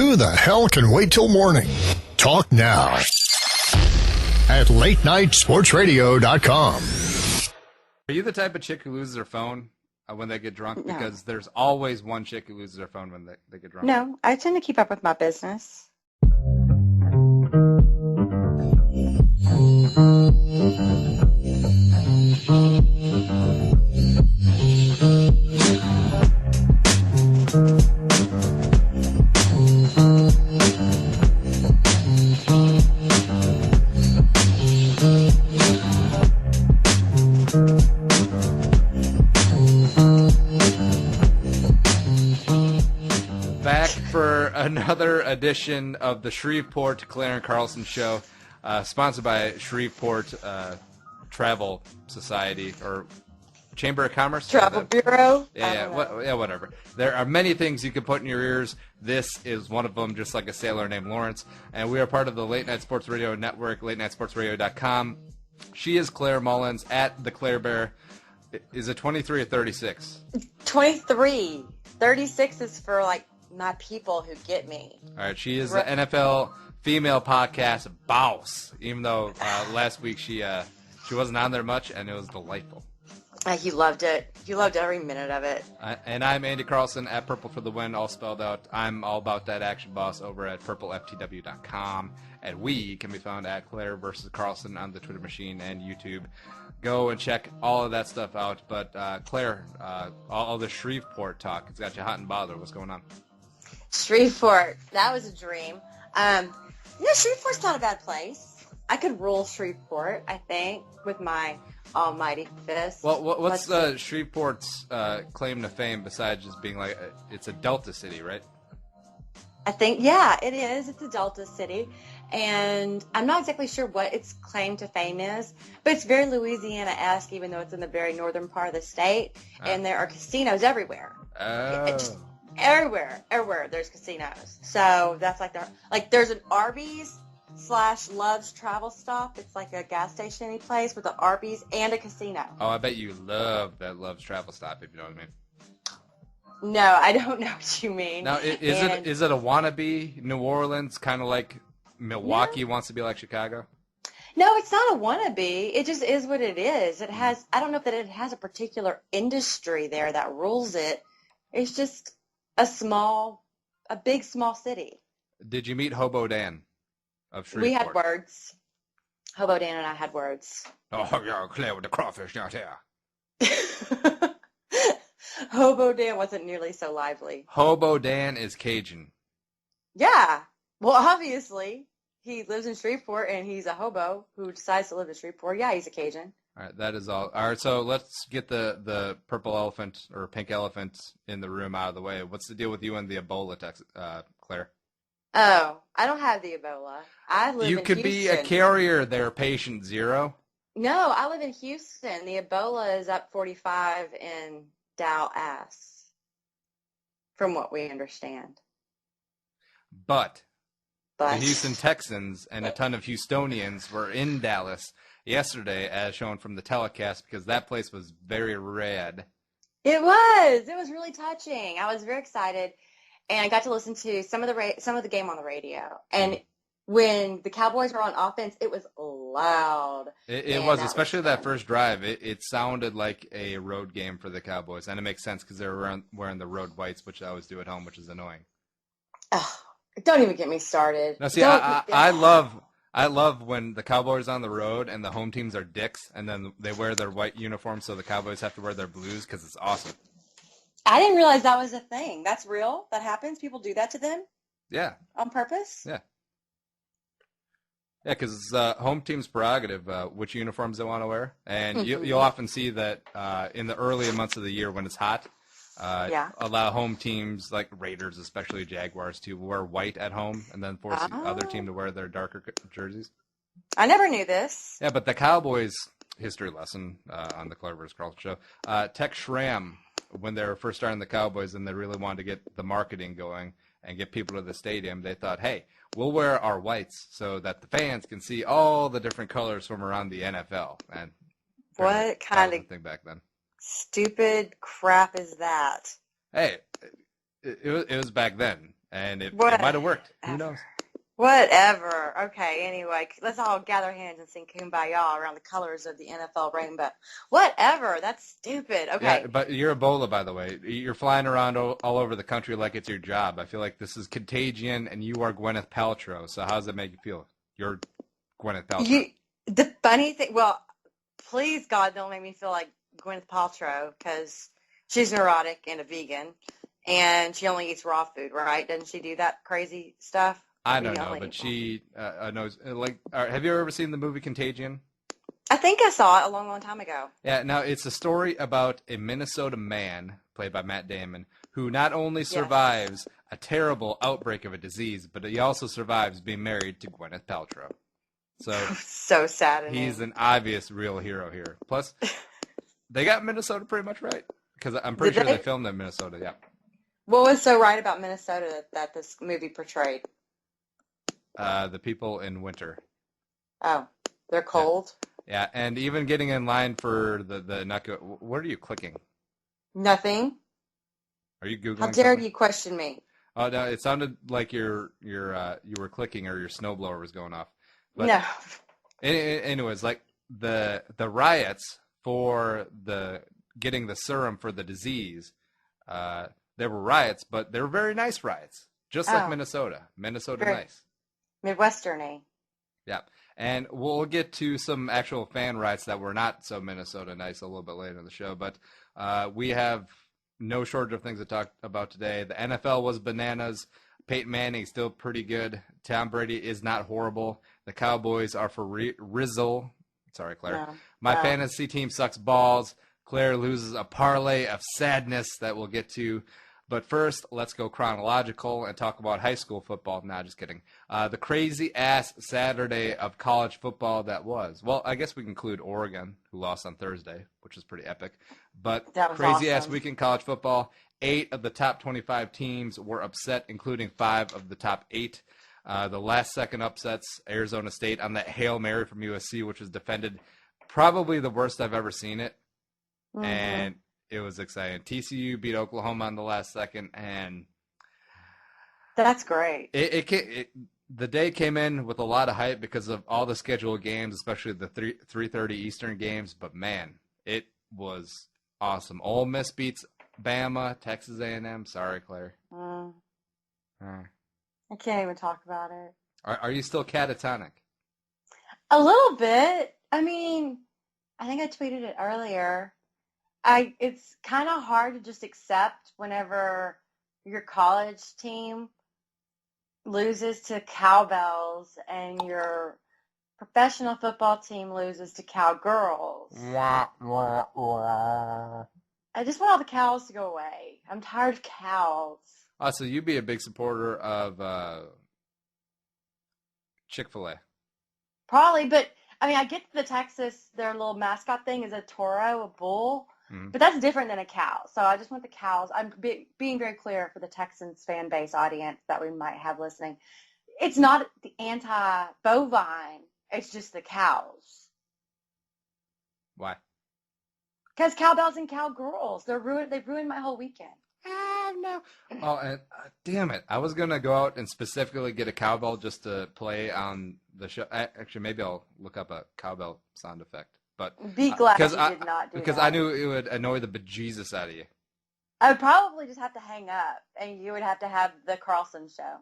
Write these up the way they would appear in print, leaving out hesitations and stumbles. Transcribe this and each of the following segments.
Who the hell can wait till morning? Talk now at latenightsportsradio.com. Are you the type of chick who loses her phone when they get drunk? No. Because there's always one chick who loses her phone when they get drunk. No, I tend to keep up with my business. Back for another edition of the Shreveport Claire-vs-Carlson show, sponsored by Shreveport Travel Society or Chamber of Commerce. Travel Bureau? Yeah, whatever. There are many things you can put in your ears. This is one of them, just like a sailor named Lawrence. And we are part of the Late Night Sports Radio Network, latenightsportsradio.com. She is Claire Mullins at the Claire Bear. Is it 23 or 36? 23. 36 is for, like, my people who get me. All right, she is the NFL female podcast boss, even though last week she wasn't on there much, and it was delightful. He loved it. He loved every minute of it. And I'm Andy Carlson at Purple for the Win, all spelled out. I'm all about that action boss over at purpleftw.com. And we can be found at Claire-vs-Carlson on the Twitter machine and YouTube. Go and check all of that stuff out. But Claire, all the Shreveport talk, it's got you hot and bothered. What's going on? Shreveport. That was a dream. Shreveport's not a bad place. I could rule Shreveport, I think, with my almighty fist. Well, what's Shreveport's claim to fame besides just being like, it's a Delta city, right? I think, yeah, it is. It's a Delta city. And I'm not exactly sure what its claim to fame is, but it's very Louisiana-esque, even though it's in the very northern part of the state. And there are casinos everywhere. Everywhere there's casinos. So that's there's an Arby's / Love's travel stop. It's like a gas station place with an Arby's and a casino. Oh, I bet you love that Love's travel stop, if you know what I mean. No, I don't know what you mean. Now, is it a wannabe New Orleans, kind of like Milwaukee wants to be like Chicago? No, it's not a wannabe. It just is what it is. It has, I don't know that it has a particular industry there that rules it. It's just a big, small city. Did you meet Hobo Dan of Shreveport? We had words. Hobo Dan and I had words. Oh, yeah, Claire with the crawfish out here. Hobo Dan wasn't nearly so lively. Hobo Dan is Cajun. Yeah. Well, obviously, he lives in Shreveport, and he's a hobo who decides to live in Shreveport. Yeah, he's a Cajun. All right, that is all. All right, so let's get the purple elephant or pink elephant in the room out of the way. What's the deal with you and the Ebola, Claire? Oh, I don't have the Ebola. I live in Houston. You could be a carrier there, patient zero. No, I live in Houston. The Ebola is up 45 in Dallas, from what we understand. But the Houston Texans and a ton of Houstonians were in Dallas yesterday, as shown from the telecast, because that place was very red. It was really touching. I was very excited, and I got to listen to some of the game on the radio. And when the Cowboys were on offense, it was loud. It was, especially that first drive. It sounded like a road game for the Cowboys, and it makes sense because they were wearing the road whites, which I always do at home, which is annoying. Oh, don't even get me started. Now, see, I love when the Cowboys are on the road and the home teams are dicks, and then they wear their white uniforms, so the Cowboys have to wear their blues because it's awesome. I didn't realize that was a thing. That's real? That happens? People do that to them? Yeah. On purpose? Yeah. Yeah, because it's home team's prerogative which uniforms they want to wear. And you'll often see that in the early months of the year when it's hot, allow home teams like Raiders, especially Jaguars, to wear white at home and then force the other team to wear their darker jerseys. I never knew this. Yeah, but the Cowboys history lesson on the Claire-vs-Carlson show, Tech Schramm, when they were first starting the Cowboys and they really wanted to get the marketing going and get people to the stadium, they thought, hey, we'll wear our whites so that the fans can see all the different colors from around the NFL. And what kind of thing back then? Stupid crap is that? Hey, it was back then. And it What? might have worked. Who knows? Whatever. Okay, anyway, let's all gather hands and sing Kumbaya around the colors of the NFL rainbow. Whatever. That's stupid. Okay. Yeah, but you're Ebola, by the way. You're flying around all over the country like it's your job. I feel like this is contagion, and you are Gwyneth Paltrow. So how does that make you feel? You're Gwyneth Paltrow. The funny thing, well, please, God, don't make me feel like Gwyneth Paltrow, because she's neurotic and a vegan, and she only eats raw food, right? Doesn't she do that crazy stuff? I don't know, but she knows. Have you ever seen the movie Contagion? I think I saw it a long, long time ago. Yeah, now it's a story about a Minnesota man, played by Matt Damon, who not only survives a terrible outbreak of a disease, but he also survives being married to Gwyneth Paltrow. So sad. He's an obvious real hero here. Plus, they got Minnesota pretty much right, because I'm pretty sure they filmed in Minnesota, yeah. What was so right about Minnesota that this movie portrayed? The people in winter. Oh, they're cold? Yeah, and even getting in line for the inaugural. What are you clicking? Nothing. Are you Googling How dare something? you question me? Oh, no, it sounded like you were clicking or your snowblower was going off. But no. Anyways, like the riots for getting the serum for the disease, there were riots, but they were very nice riots, just like Minnesota. Minnesota very nice. Midwestern-y. Yeah. And we'll get to some actual fan rights that were not so Minnesota nice a little bit later in the show. But we have no shortage of things to talk about today. The NFL was bananas. Peyton Manning still pretty good. Tom Brady is not horrible. The Cowboys are for Rizzle. Sorry, Claire. No. My fantasy team sucks balls. Claire loses a parlay of sadness that we'll get to. But first, let's go chronological and talk about high school football. Nah, just kidding. The crazy-ass Saturday of college football that was. Well, I guess we can include Oregon, who lost on Thursday, which is pretty epic. But crazy-ass week in college football. 8 of the top 25 teams were upset, including 5 of the top 8. The last-second upsets, Arizona State on that Hail Mary from USC, which was defended probably the worst I've ever seen it. Mm-hmm. And it was exciting. TCU beat Oklahoma on the last second, and that's great. The day came in with a lot of hype because of all the scheduled games, especially the 3:30 Eastern games. But man, it was awesome. Ole Miss beats Bama, Texas A&M. Sorry, Claire. I can't even talk about it. Are you still catatonic? A little bit. I mean, I think I tweeted it earlier. It's kind of hard to just accept whenever your college team loses to Cowbells and your professional football team loses to Cowgirls. I just want all the cows to go away. I'm tired of cows. Oh, so you'd be a big supporter of Chick-fil-A. Probably, but I mean, I get the Texas, their little mascot thing is a toro, a bull. But that's different than a cow. So I just want the cows. I'm being very clear for the Texans fan base audience that we might have listening. It's not the anti-bovine. It's just the cows. Why? Because Cowbells and Cowgirls, they've ruined my whole weekend. No. Oh, and damn it. I was going to go out and specifically get a cowbell just to play on the show. Actually, maybe I'll look up a cowbell sound effect. But be glad you did not do that. Because I knew it would annoy the bejesus out of you. I would probably just have to hang up, and you would have to have the Carlson show.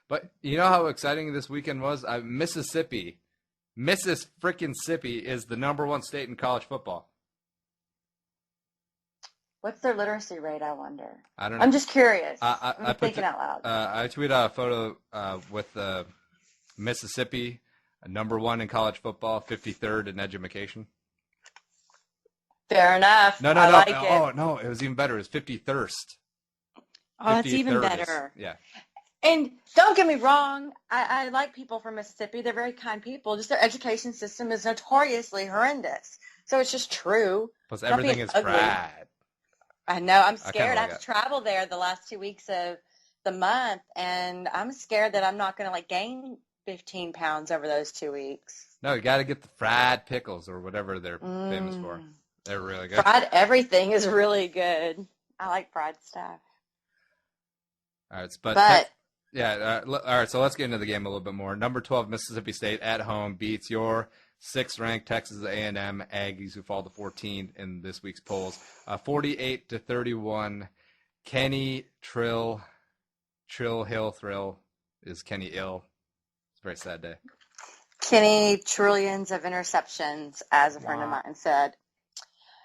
But you know how exciting this weekend was? Mississippi frickin' Sippy is the #1 state in college football. What's their literacy rate, I wonder? I don't know. I'm just curious. I'm thinking out loud. I tweeted out a photo with Mississippi, #1 in college football, 53rd in education. Fair enough. No. Like it. Oh, no, it was even better. It was 53rd. Oh, that's even better. Yeah. And don't get me wrong, I like people from Mississippi. They're very kind people. Just their education system is notoriously horrendous. So it's just true. Plus everything is fried. I know. I'm scared. I have to travel there the last 2 weeks of the month, and I'm scared that I'm not going to gain 15 pounds over those 2 weeks. No, you got to get the fried pickles or whatever they're famous for. They're really good. Fried everything is really good. I like fried stuff. All right, But all right. So let's get into the game a little bit more. Number 12 Mississippi State at home beats your 6th-ranked Texas A&M Aggies, who fall to 14 in this week's polls, 48-31. Kenny Trill Hill Thrill is Kenny ill. It's a very sad day. Kenny trillions of interceptions, as a friend of mine said.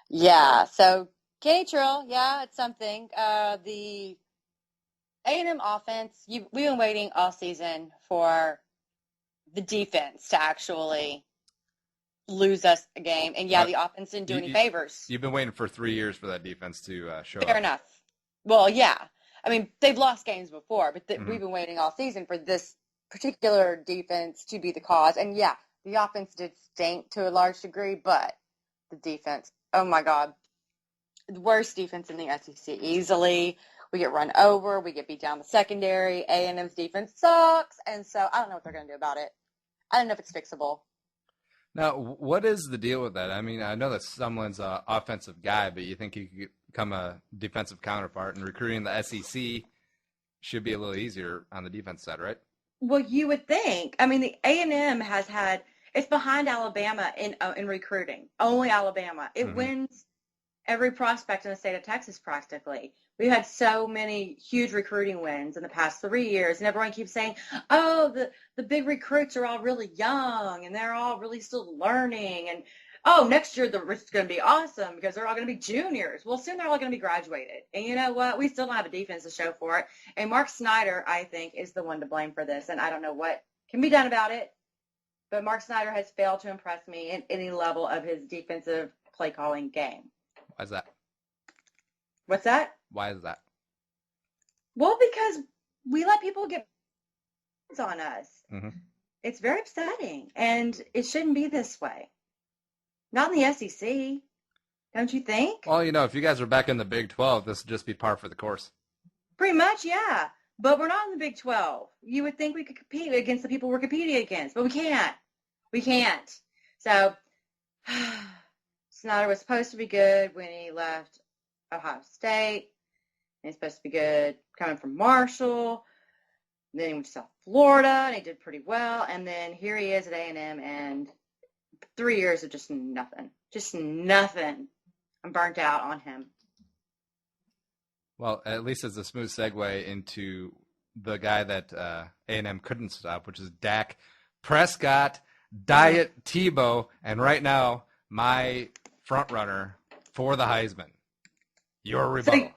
Yeah, so Kenny Trill, yeah, it's something. The A&M offense, we've been waiting all season for the defense to actually lose us a game. And, yeah, the offense didn't do any favors. You've been waiting for 3 years for that defense to show up. Fair enough. Well, yeah. I mean, they've lost games before, but we've been waiting all season for this particular defense to be the cause. And, yeah, the offense did stink to a large degree, but the defense, oh, my God, the worst defense in the SEC easily. We get run over. We get beat down the secondary. A&M's defense sucks. And so I don't know what they're going to do about it. I don't know if it's fixable. Now, what is the deal with that? I mean, I know that Sumlin's an offensive guy, but you think he could become a defensive counterpart, and recruiting the SEC should be a little easier on the defense side, right? Well, you would think. I mean, the A&M has had – it's behind Alabama in recruiting. Only Alabama. It wins every prospect in the state of Texas practically. We've had so many huge recruiting wins in the past 3 years, and everyone keeps saying, oh, the big recruits are all really young, and they're all really still learning, and, oh, next year it's going to be awesome because they're all going to be juniors. Well, soon they're all going to be graduated. And you know what? We still don't have a defense to show for it. And Mark Snyder, I think, is the one to blame for this, and I don't know what can be done about it, but Mark Snyder has failed to impress me in any level of his defensive play-calling game. Why is that? What's that? Why is that? Well, because we let people get on us. Mm-hmm. It's very upsetting, and it shouldn't be this way. Not in the SEC, don't you think? Well, if you guys are back in the Big 12, this would just be par for the course. Pretty much, yeah. But we're not in the Big 12. You would think we could compete against the people we're competing against, but we can't. We can't. So, Snyder was supposed to be good when he left Ohio State. He's supposed to be good coming from Marshall. Then he went to South Florida, and he did pretty well. And then here he is at A&M, and 3 years of just nothing. Just nothing. I'm burnt out on him. Well, at least it's a smooth segue into the guy that A&M couldn't stop, which is Dak Prescott, Diet Tebow, and right now, my front runner for the Heisman. Your rebuttal. So,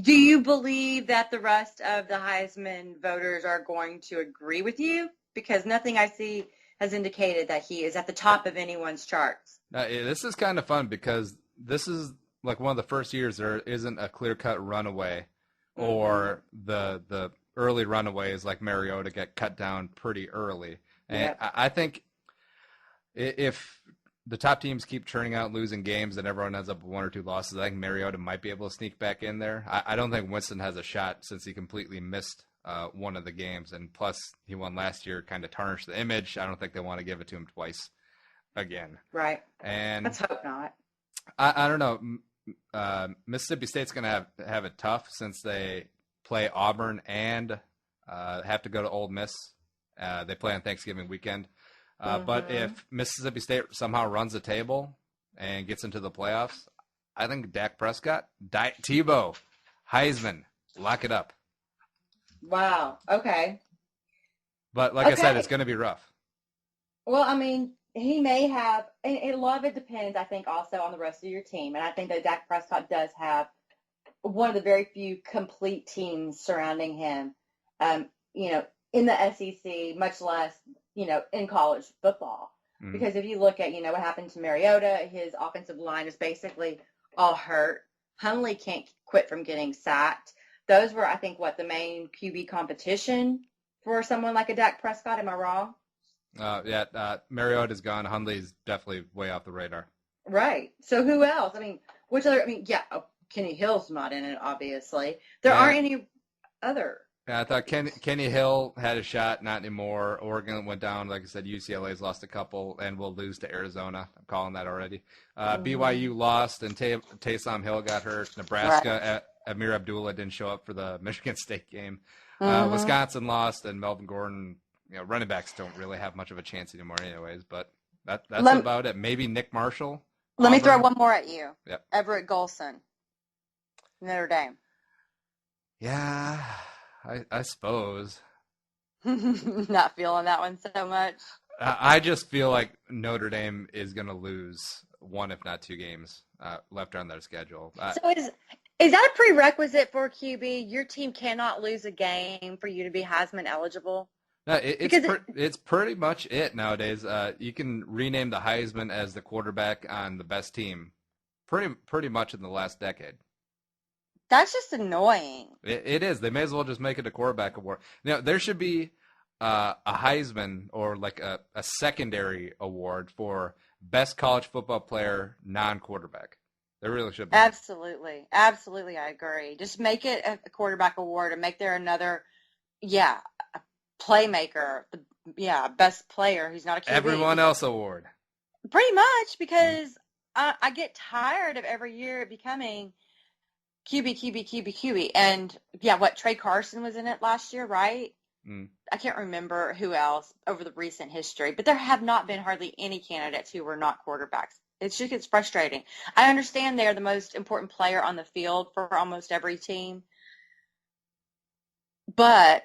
do you believe that the rest of the Heisman voters are going to agree with you? Because nothing I see has indicated that he is at the top of anyone's charts. This is kind of fun because this is like one of the first years there isn't a clear-cut runaway, or the early runaways like Mariota get cut down pretty early. And Yep. I think if the top teams keep churning out losing games and everyone ends up with 1 or 2 losses, I think Mariota might be able to sneak back in there. I don't think Winston has a shot since he completely missed one of the games. And plus, he won last year, kind of tarnished the image. I don't think they want to give it to him twice again. Right. And Let's hope not. I don't know. Mississippi State's going to have it tough since they play Auburn and have to go to Ole Miss. They play on Thanksgiving weekend. But if Mississippi State somehow runs the table and gets into the playoffs, I think Dak Prescott, Tebow, Heisman, lock it up. Wow. Okay. But like I said, it's going to be rough. Well, I mean, he may have, and a lot of it depends, I think, also on the rest of your team. And I think that Dak Prescott does have one of the very few complete teams surrounding him, in the SEC, much less, in college football. Mm-hmm. Because if you look at, what happened to Mariota, his offensive line is basically all hurt. Hundley can't quit from getting sacked. Those were, I think, the main QB competition for someone like a Dak Prescott. Am I wrong? Mariota's gone. Hundley's definitely way off the radar. Right. So who else? Kenny Hill's not in it, obviously. There aren't any other. Yeah, I thought Kenny Hill had a shot, not anymore. Oregon went down. Like I said, UCLA's lost a couple and will lose to Arizona. I'm calling that already. BYU lost, and Taysom Hill got hurt. Nebraska Amir Abdullah didn't show up for the Michigan State game. Mhm. Wisconsin lost, and Melvin Gordon. Running backs don't really have much of a chance anymore, anyways. But that's about it. Maybe Nick Marshall. Let me throw Auburn. one more at you. Yep. Everett Golson, Notre Dame. Yeah, I suppose. Not feeling that one so much. I just feel like Notre Dame is going to lose one, if not two games left on their schedule. So is that a prerequisite for QB? Your team cannot lose a game for you to be Heisman eligible? No, it's pretty much it nowadays. You can rename the Heisman as the quarterback on the best team pretty much in the last decade. That's just annoying. It is. They may as well just make it a quarterback award. There should be a Heisman or like a secondary award for best college football player non-quarterback. There really should be. Absolutely. Absolutely, I agree. Just make it a quarterback award and make there another, a playmaker, best player who's not a QB. Everyone else award. Pretty much, because I get tired of every year it becoming QB. And, Trey Carson was in it last year, right? Mm. I can't remember who else over the recent history, but there have not been hardly any candidates who were not quarterbacks. It just gets frustrating. I understand they're the most important player on the field for almost every team, but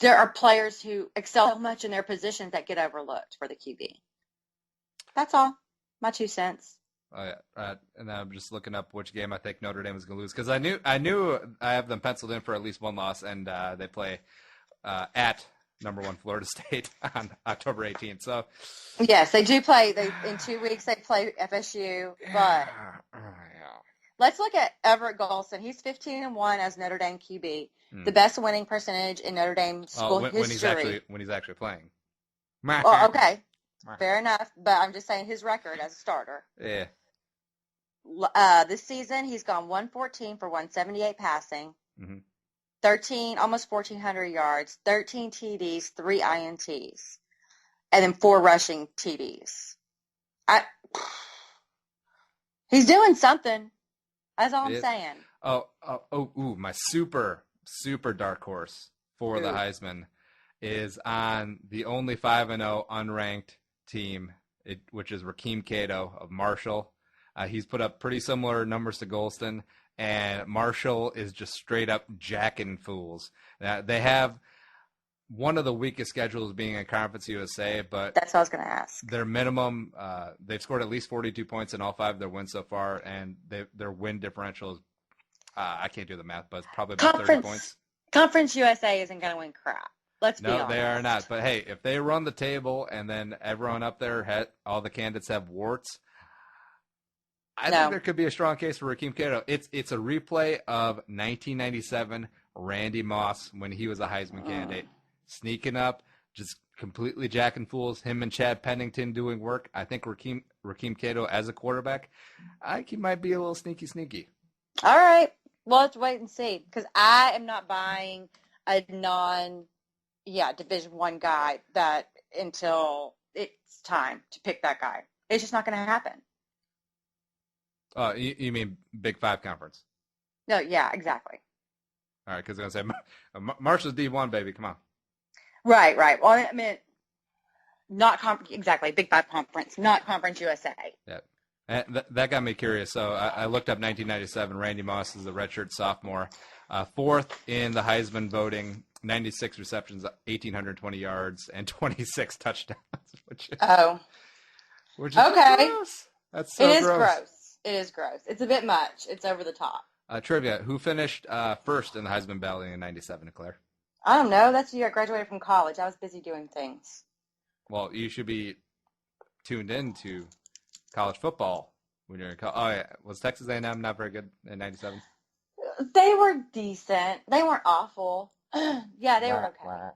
there are players who excel so much in their positions that get overlooked for the QB. That's all. My 2 cents. Oh, yeah. And I'm just looking up which game I think Notre Dame is going to lose because I knew I have them penciled in for at least one loss, and they play at number 1 Florida State on October 18th. So yes, they do play. In 2 weeks they play FSU, but let's look at Everett Golson. He's 15-1 as Notre Dame QB, the best winning percentage in Notre Dame school history. When he's actually playing. Oh, okay. Fair enough, but I'm just saying his record as a starter. Yeah. This season, he's gone 114 for 178 passing, mm-hmm. 13, almost 1,400 yards, 13 TDs, 3 INTs, and then 4 rushing TDs. He's doing something. That's all I'm saying. My super dark horse for the Heisman is on the only 5-0 unranked team, which is Rakeem Cato of Marshall. He's put up pretty similar numbers to Golston, and Marshall is just straight up jacking fools. They have one of the weakest schedules being in Conference USA, but that's what I was going to ask. Their minimum, they've scored at least 42 points in all 5 of their wins so far, and their win differential is, I can't do the math, but it's probably about 30 points. Conference USA isn't going to win crap. Let's be honest. No, they are not. But, hey, if they run the table and then everyone up there, all the candidates have warts, I think there could be a strong case for Rakeem Cato. It's a replay of 1997 Randy Moss when he was a Heisman candidate. Sneaking up, just completely jacking fools, him and Chad Pennington doing work. I think Rakeem Cato as a quarterback, I think he might be a little sneaky. All right. Well, let's wait and see, because I am not buying a Division I guy until it's time to pick that guy. It's just not going to happen. You mean Big 5 conference? No, yeah, exactly. All right, because I was going to say, Marshall's D1, baby, come on. Right. Well, I mean, not exactly, Big 5 conference, not Conference USA. Yeah. And that got me curious. So I looked up 1997. Randy Moss is a redshirt sophomore. 4th in the Heisman voting, 96 receptions, 1,820 yards, and 26 touchdowns. Which is okay. Gross. That's so gross. It is gross. It's a bit much. It's over the top. Trivia, who finished first in the Heisman ballot in 97, Claire? I don't know. That's the year I graduated from college. I was busy doing things. Well, you should be tuned in to college football when you're in college. Oh, yeah. Was Texas A&M not very good in 97? They were decent. They weren't awful. Yeah, they were okay.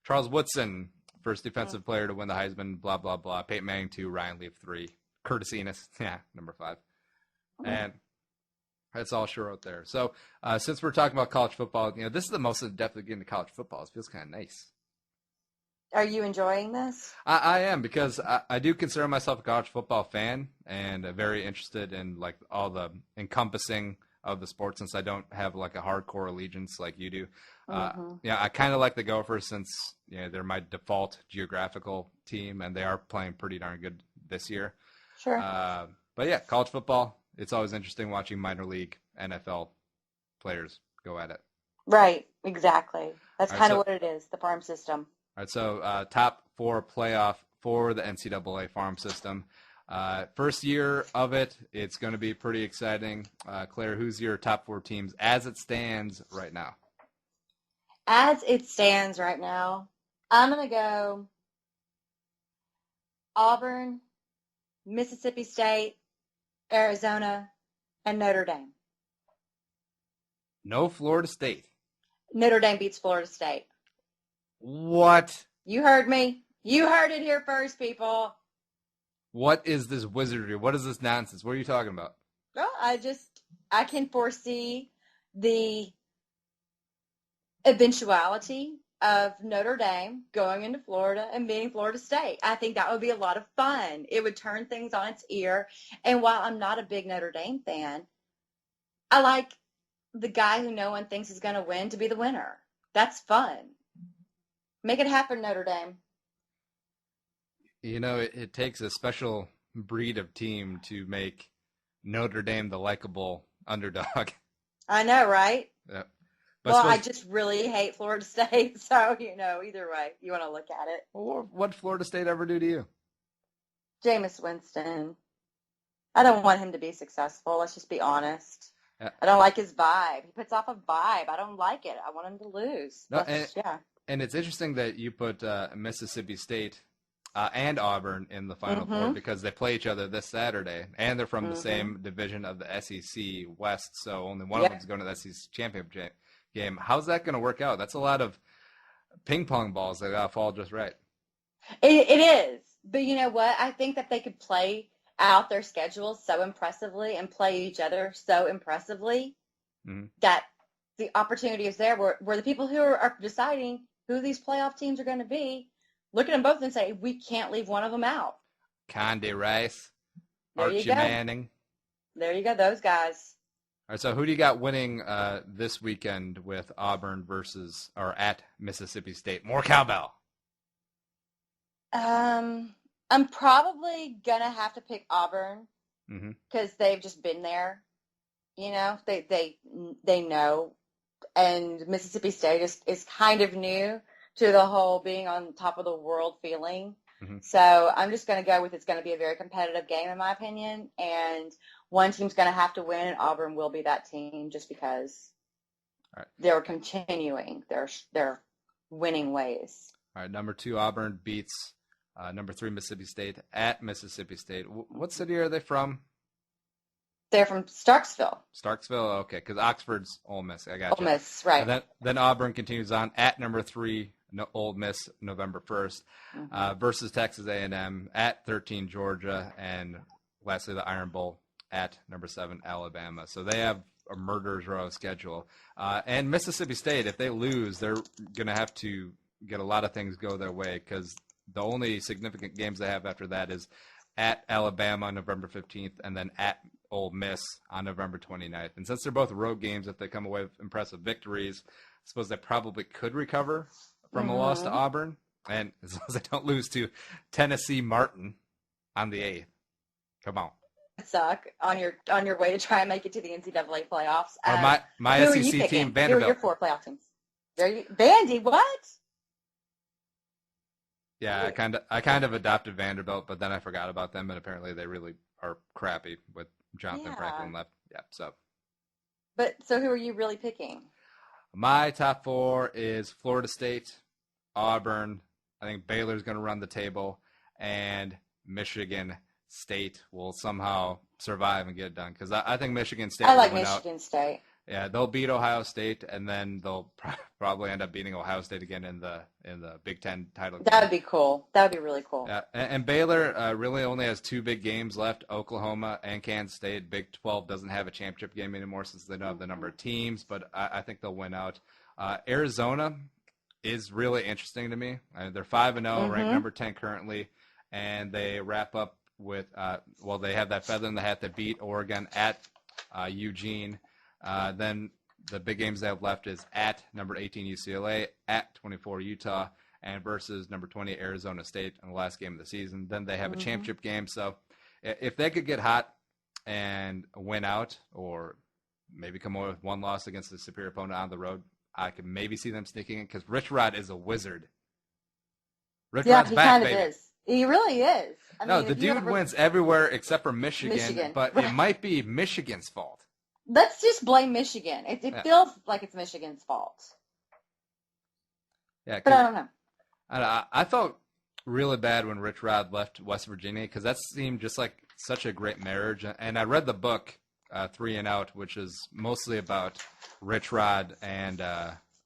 Charles Woodson, first defensive player to win the Heisman, blah, blah, blah. Peyton Manning 2, Ryan Leaf 3. Curtis Enos, number 5. And that's all she wrote there. So since we're talking about college football, this is the most in-depth we get into college football. It feels kind of nice. Are you enjoying this? I am, because I do consider myself a college football fan and very interested in like all the encompassing of the sport since I don't have like a hardcore allegiance like you do. Mm-hmm. Yeah, I kind of like the Gophers since they're my default geographical team, and they are playing pretty darn good this year. Sure. But yeah, college football, it's always interesting watching minor league NFL players go at it. Right, exactly. That's All right, kind of so- what it is, the farm system. All right, so top 4 playoff for the NCAA farm system. First year of it, it's going to be pretty exciting. Claire, who's your top 4 teams as it stands right now? As it stands right now, I'm going to go Auburn, Mississippi State, Arizona, and Notre Dame. No Florida State. Notre Dame beats Florida State. What? You heard me. You heard it here first, people. What is this wizardry? What is this nonsense? What are you talking about? Well, I can foresee the eventuality of Notre Dame going into Florida and beating Florida State. I think that would be a lot of fun. It would turn things on its ear. And while I'm not a big Notre Dame fan, I like the guy who no one thinks is going to win to be the winner. That's fun. Make it happen, Notre Dame. It takes a special breed of team to make Notre Dame the likable underdog. I know, right? Yeah. Well, I just really hate Florida State, so, either way, you want to look at it. Well, what did Florida State ever do to you? Jameis Winston. I don't want him to be successful. Let's just be honest. Yeah. I don't like his vibe. He puts off a vibe. I don't like it. I want him to lose. No, Yeah. And it's interesting that you put Mississippi State and Auburn in the Final Four because they play each other this Saturday, and they're from the same division of the SEC West, so only one of them's going to the SEC championship game. How's that going to work out? That's a lot of ping pong balls that got to fall just right. It is. But you know what? I think that they could play out their schedules so impressively and play each other so impressively that the opportunity is there where the people who are deciding who these playoff teams are going to be look at them both and say, we can't leave one of them out. Condi Rice, There you Archie go. Manning. There you go, those guys. All right, so who do you got winning this weekend with Auburn at Mississippi State? More cowbell. I'm probably going to have to pick Auburn because they've just been there. They know. And Mississippi State is kind of new to the whole being on top of the world feeling. So I'm just going to go with it's going to be a very competitive game, in my opinion. And one team's going to have to win, and Auburn will be that team just because they're continuing their winning ways. All right, number 2, Auburn beats number 3, Mississippi State at Mississippi State. What city are they from? They're from Starksville. Starksville, okay, because Oxford's Ole Miss. I got you. Ole Miss, right. And then Auburn continues on at number 3, Ole Miss, November 1st, versus Texas A&M at 13, Georgia, and lastly the Iron Bowl at number 7, Alabama. So they have a murderer's row schedule. And Mississippi State, if they lose, they're going to have to get a lot of things go their way because the only significant games they have after that is at Alabama on November 15th and then at Ole Miss on November 29th. And since they're both road games, if they come away with impressive victories, I suppose they probably could recover from a loss to Auburn. And as long as they don't lose to Tennessee Martin on the 8th. Come on. Suck on your way to try and make it to the NCAA playoffs. My who are you SEC picking? team, Vanderbilt. Who are your 4 playoff teams? Vandy, what? Yeah, I kind of adopted Vanderbilt, but then I forgot about them, and apparently they really are crappy with Jonathan Franklin left. Yeah, so. So who are you really picking? My top 4 is Florida State, Auburn. I think Baylor's going to run the table, and Michigan State will somehow survive and get it done because I think Michigan State. I like will win Michigan out. State. Yeah, they'll beat Ohio State, and then they'll probably end up beating Ohio State again in the Big Ten title game. That would be cool. That would be really cool. Yeah, and Baylor really only has 2 big games left, Oklahoma and Kansas State. Big 12 doesn't have a championship game anymore since they don't have the number of teams, but I think they'll win out. Arizona is really interesting to me. They're 5-0, ranked number 10 currently, and they wrap up with they have that feather in the hat that beat Oregon at Eugene. Then the big games they have left is at number 18 UCLA, at 24 Utah, and versus number 20 Arizona State in the last game of the season. Then they have a championship game. So if they could get hot and win out, or maybe come away with one loss against a superior opponent on the road, I could maybe see them sneaking in, because RichRod is a wizard. RichRod's he back, kind of baby. is. He really is. No, the dude wins everywhere except for Michigan. But it might be Michigan's fault. Let's just blame Michigan. It feels like it's Michigan's fault. Yeah, but I don't know. I felt really bad when RichRod left West Virginia, because that seemed just like such a great marriage. And I read the book, 3 and Out, which is mostly about RichRod and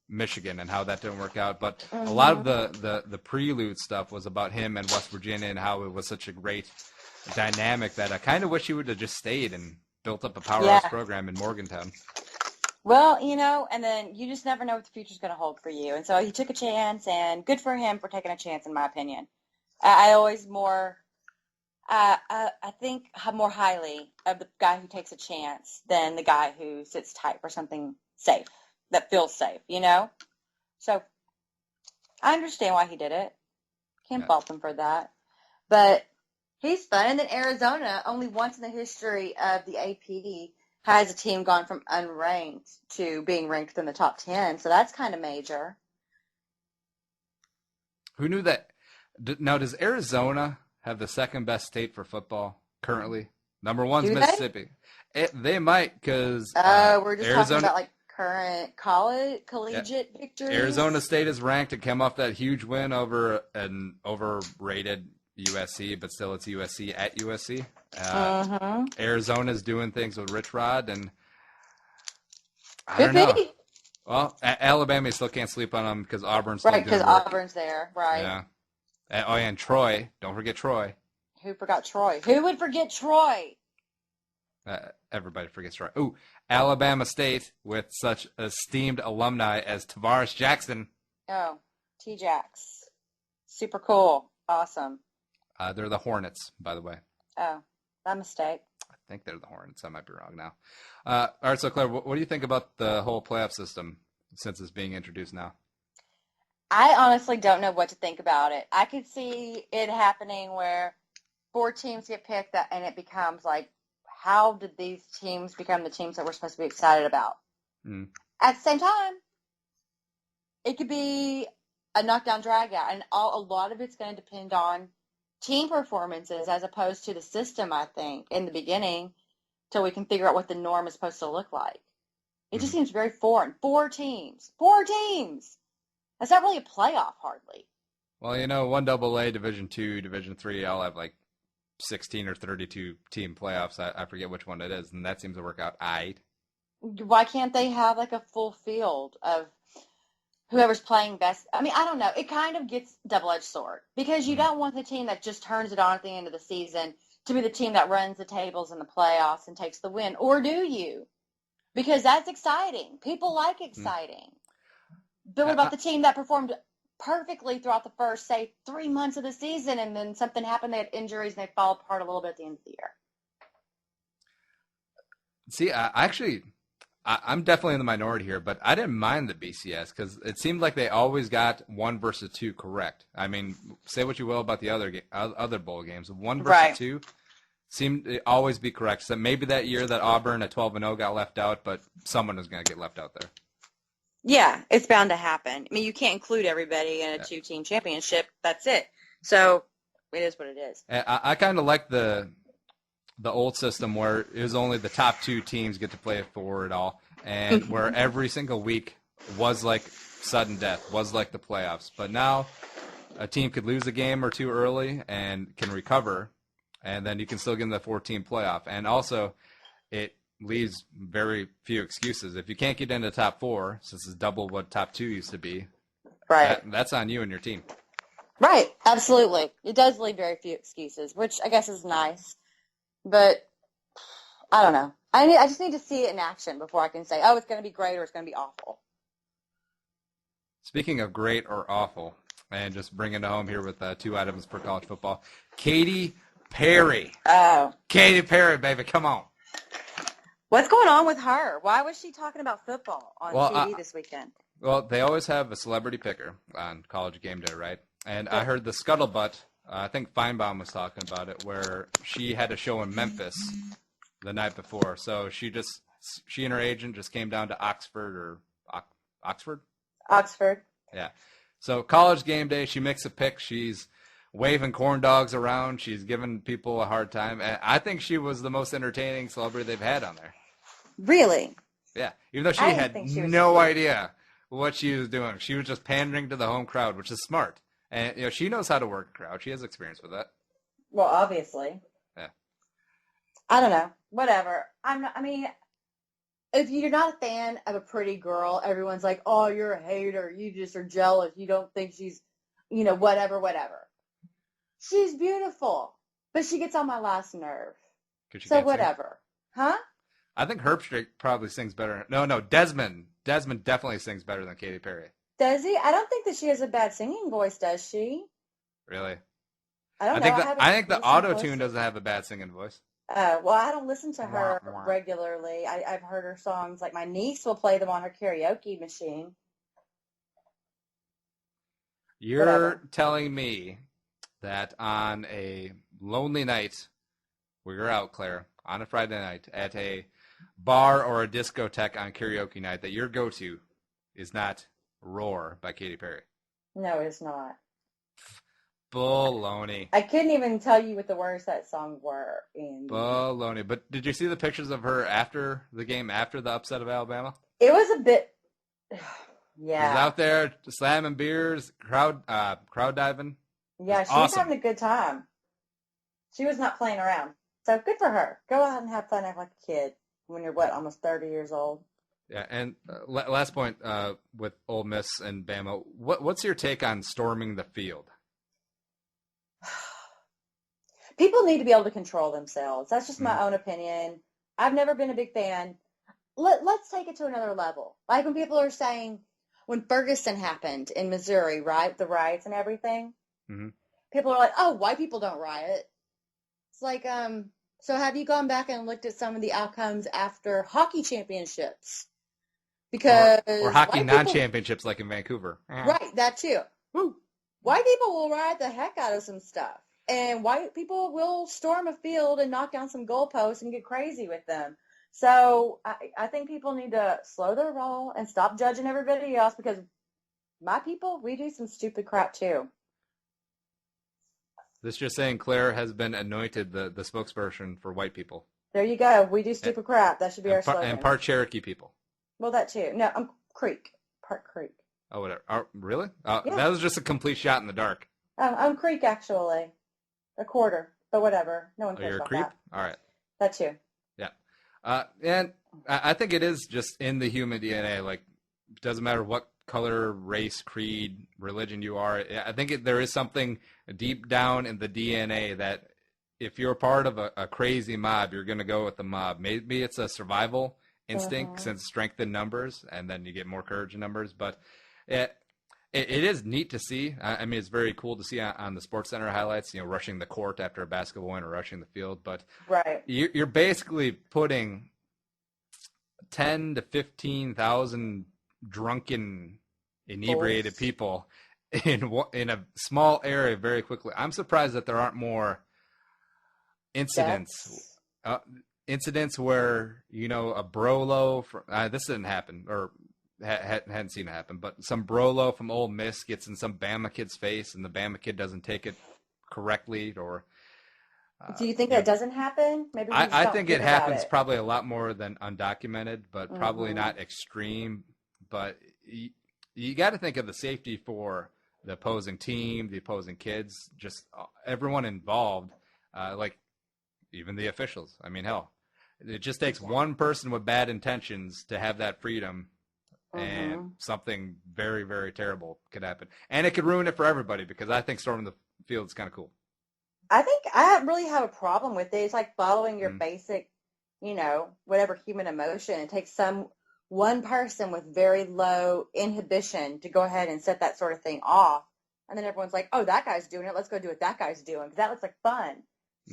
Michigan and how that didn't work out. But a lot of the prelude stuff was about him and West Virginia and how it was such a great dynamic that I kind of wish he would have just stayed and built up a powerhouse program in Morgantown. Well, and then you just never know what the future's going to hold for you. And so he took a chance, and good for him for taking a chance, in my opinion. I always I think more highly of the guy who takes a chance than the guy who sits tight for something safe, that feels safe, So I understand why he did it. Can't fault him for that. But he's fun. And then Arizona, only once in the history of the AP, has a team gone from unranked to being ranked within the top 10. So that's kind of major. Who knew that? Now, does Arizona have the second best state for football currently? Number one's Mississippi. They might, because we're just talking about like current collegiate victories. Arizona State is ranked. It came off that huge win over an overrated USC, but still it's USC at USC. Arizona's doing things with RichRod, and I don't know. Well, Alabama still can't sleep on them because Auburn's still because Auburn's there, right? Yeah. And Troy. Don't forget Troy. Who forgot Troy? Who would forget Troy? Everybody forgets Troy. Ooh, Alabama State with such esteemed alumni as Tavares Jackson. Oh, T-Jax. Super cool. Awesome. They're the Hornets, by the way. Oh, that mistake. I think they're the Hornets. I might be wrong now. All right, so Claire, what do you think about the whole playoff system since it's being introduced now? I honestly don't know what to think about it. I could see it happening where 4 teams get picked and it becomes like, how did these teams become the teams that we're supposed to be excited about? At the same time, it could be a knockdown drag out, and a lot of it's going to depend on team performances as opposed to the system, I think, in the beginning, till we can figure out what the norm is supposed to look like. It just seems very foreign. 4 teams. 4 teams! That's not really a playoff, hardly. Well, 1AA, Division II, Division III, I'll have like 16 or 32 team playoffs. I forget which one it is, and that seems to work out aight. Why can't they have like a full field of whoever's playing best? I mean, I don't know. It kind of gets double-edged sword, because you don't want the team that just turns it on at the end of the season to be the team that runs the tables in the playoffs and takes the win. Or do you? Because that's exciting. People like exciting. But what about the team that performed perfectly throughout the first, say, 3 months of the season, and then something happened, they had injuries, and they fall apart a little bit at the end of the year? See, I'm definitely in the minority here, but I didn't mind the BCS because it seemed like they always got 1 versus 2 correct. I mean, say what you will about the other bowl games. 1 versus 2 seemed to always be correct. So maybe that year that Auburn at 12-0 got left out, but someone was going to get left out there. Yeah, it's bound to happen. I mean, you can't include everybody in a 2-team championship. That's it. So it is what it is. I kind of like the old system where it was only the top 2 teams get to play for it all, and where every single week was like sudden death, was like the playoffs. But now a team could lose a game or 2 early and can recover, and then you can still get in the 4-team playoff. And also it leaves very few excuses. If you can't get into the top 4, since it's double what top 2 used to be, that's on you and your team. Right, absolutely. It does leave very few excuses, which I guess is nice. But I don't know. I just need to see it in action before I can say, oh, it's going to be great or it's going to be awful. Speaking of great or awful, and just bringing it home here with 2 items per college football, Katy Perry. Oh. Katy Perry, baby, come on. What's going on with her? Why was she talking about football on TV this weekend? Well, they always have a celebrity picker on College Game Day, right? And I heard the scuttlebutt, I think Feinbaum was talking about it, where she had a show in Memphis the night before. So she and her agent just came down to Oxford. Oxford. Yeah. So College Game Day, she makes a pick. She's waving corn dogs around. She's giving people a hard time. And I think she was the most entertaining celebrity they've had on there. Really? Yeah. Even though she had no idea what she was doing. She was just pandering to the home crowd, which is smart. And, she knows how to work a crowd. She has experience with that. Well, obviously. Yeah. I don't know. Whatever. If you're not a fan of a pretty girl, everyone's like, oh, you're a hater. You just are jealous. You don't think she's, whatever. She's beautiful. But she gets on my last nerve. So whatever. Huh? I think Herbstreit probably sings better. No, Desmond. Desmond definitely sings better than Katy Perry. Does he? I don't think that she has a bad singing voice, does she? Really? I don't know. I think the auto-tune doesn't have a bad singing voice. Well, I don't listen to her regularly. I've heard her songs. Like, my niece will play them on her karaoke machine. You're telling me that on a lonely night, where you're out, Claire, on a Friday night, at a bar or a discotheque on karaoke night, that your go-to is not Roar by Katy Perry? No, it's not. Baloney. I couldn't even tell you what the words that song were. Baloney. But did you see the pictures of her after the game, after the upset of Alabama? It was a bit, yeah. She was out there slamming beers, crowd diving. Yeah, she was having a good time. She was not playing around. So good for her. Go out and have fun, act like a kid when you're, almost 30 years old. Yeah, and last point with Ole Miss and Bama, what's your take on storming the field? People need to be able to control themselves. That's just my own opinion. I've never been a big fan. Let's take it to another level. Like when people are saying, when Ferguson happened in Missouri, right, the riots and everything, people are like, oh, white people don't riot. It's like, so have you gone back and looked at some of the outcomes after hockey championships? Because or hockey non-championships like in Vancouver. Right, that too. Woo. White people will riot the heck out of some stuff. And white people will storm a field and knock down some goalposts and get crazy with them. So I think people need to slow their roll and stop judging everybody else, because my people, we do some stupid crap too. This just saying Claire has been anointed the spokesperson for white people. There you go. We do stupid crap. That should be our slogan. And part Cherokee people. Well, that too. No, I'm Creek. Part Creek. Oh, whatever. Oh, really? Yeah. That was just a complete shot in the dark. I'm Creek, actually. A quarter, but whatever. No one cares about that. You're a creep? All right. That too. Yeah. And I think it is just in the human DNA. Like, it doesn't matter what color, race, creed, religion you are. I think there is something deep down in the DNA that if you're part of a crazy mob, you're going to go with the mob. Maybe it's a survival instinct since strength in numbers, and then you get more courage in numbers. But it is neat to see. I mean, it's very cool to see on the Sports Center highlights, rushing the court after a basketball win or rushing the field. But you're basically putting 10 to 15,000 drunken, inebriated people in a small area very quickly. I'm surprised that there aren't more incidents. Incidents where, a Brolo, this didn't happen, or hadn't seen it happen, but some Brolo from Ole Miss gets in some Bama kid's face, and the Bama kid doesn't take it correctly, or... Do you think that doesn't happen? Maybe I think it happens probably a lot more than undocumented, but probably not extreme. But you got to think of the safety for the opposing team, the opposing kids, just everyone involved, like even the officials. I mean, hell, it just takes one person with bad intentions to have that freedom, and something very, very terrible could happen. And it could ruin it for everybody, because I think storming the field is kind of cool. I think I don't really have a problem with it. It's like following your basic, whatever human emotion. It takes one person with very low inhibition to go ahead and set that sort of thing off. And then everyone's like, oh, that guy's doing it. Let's go do what that guy's doing, because that looks like fun.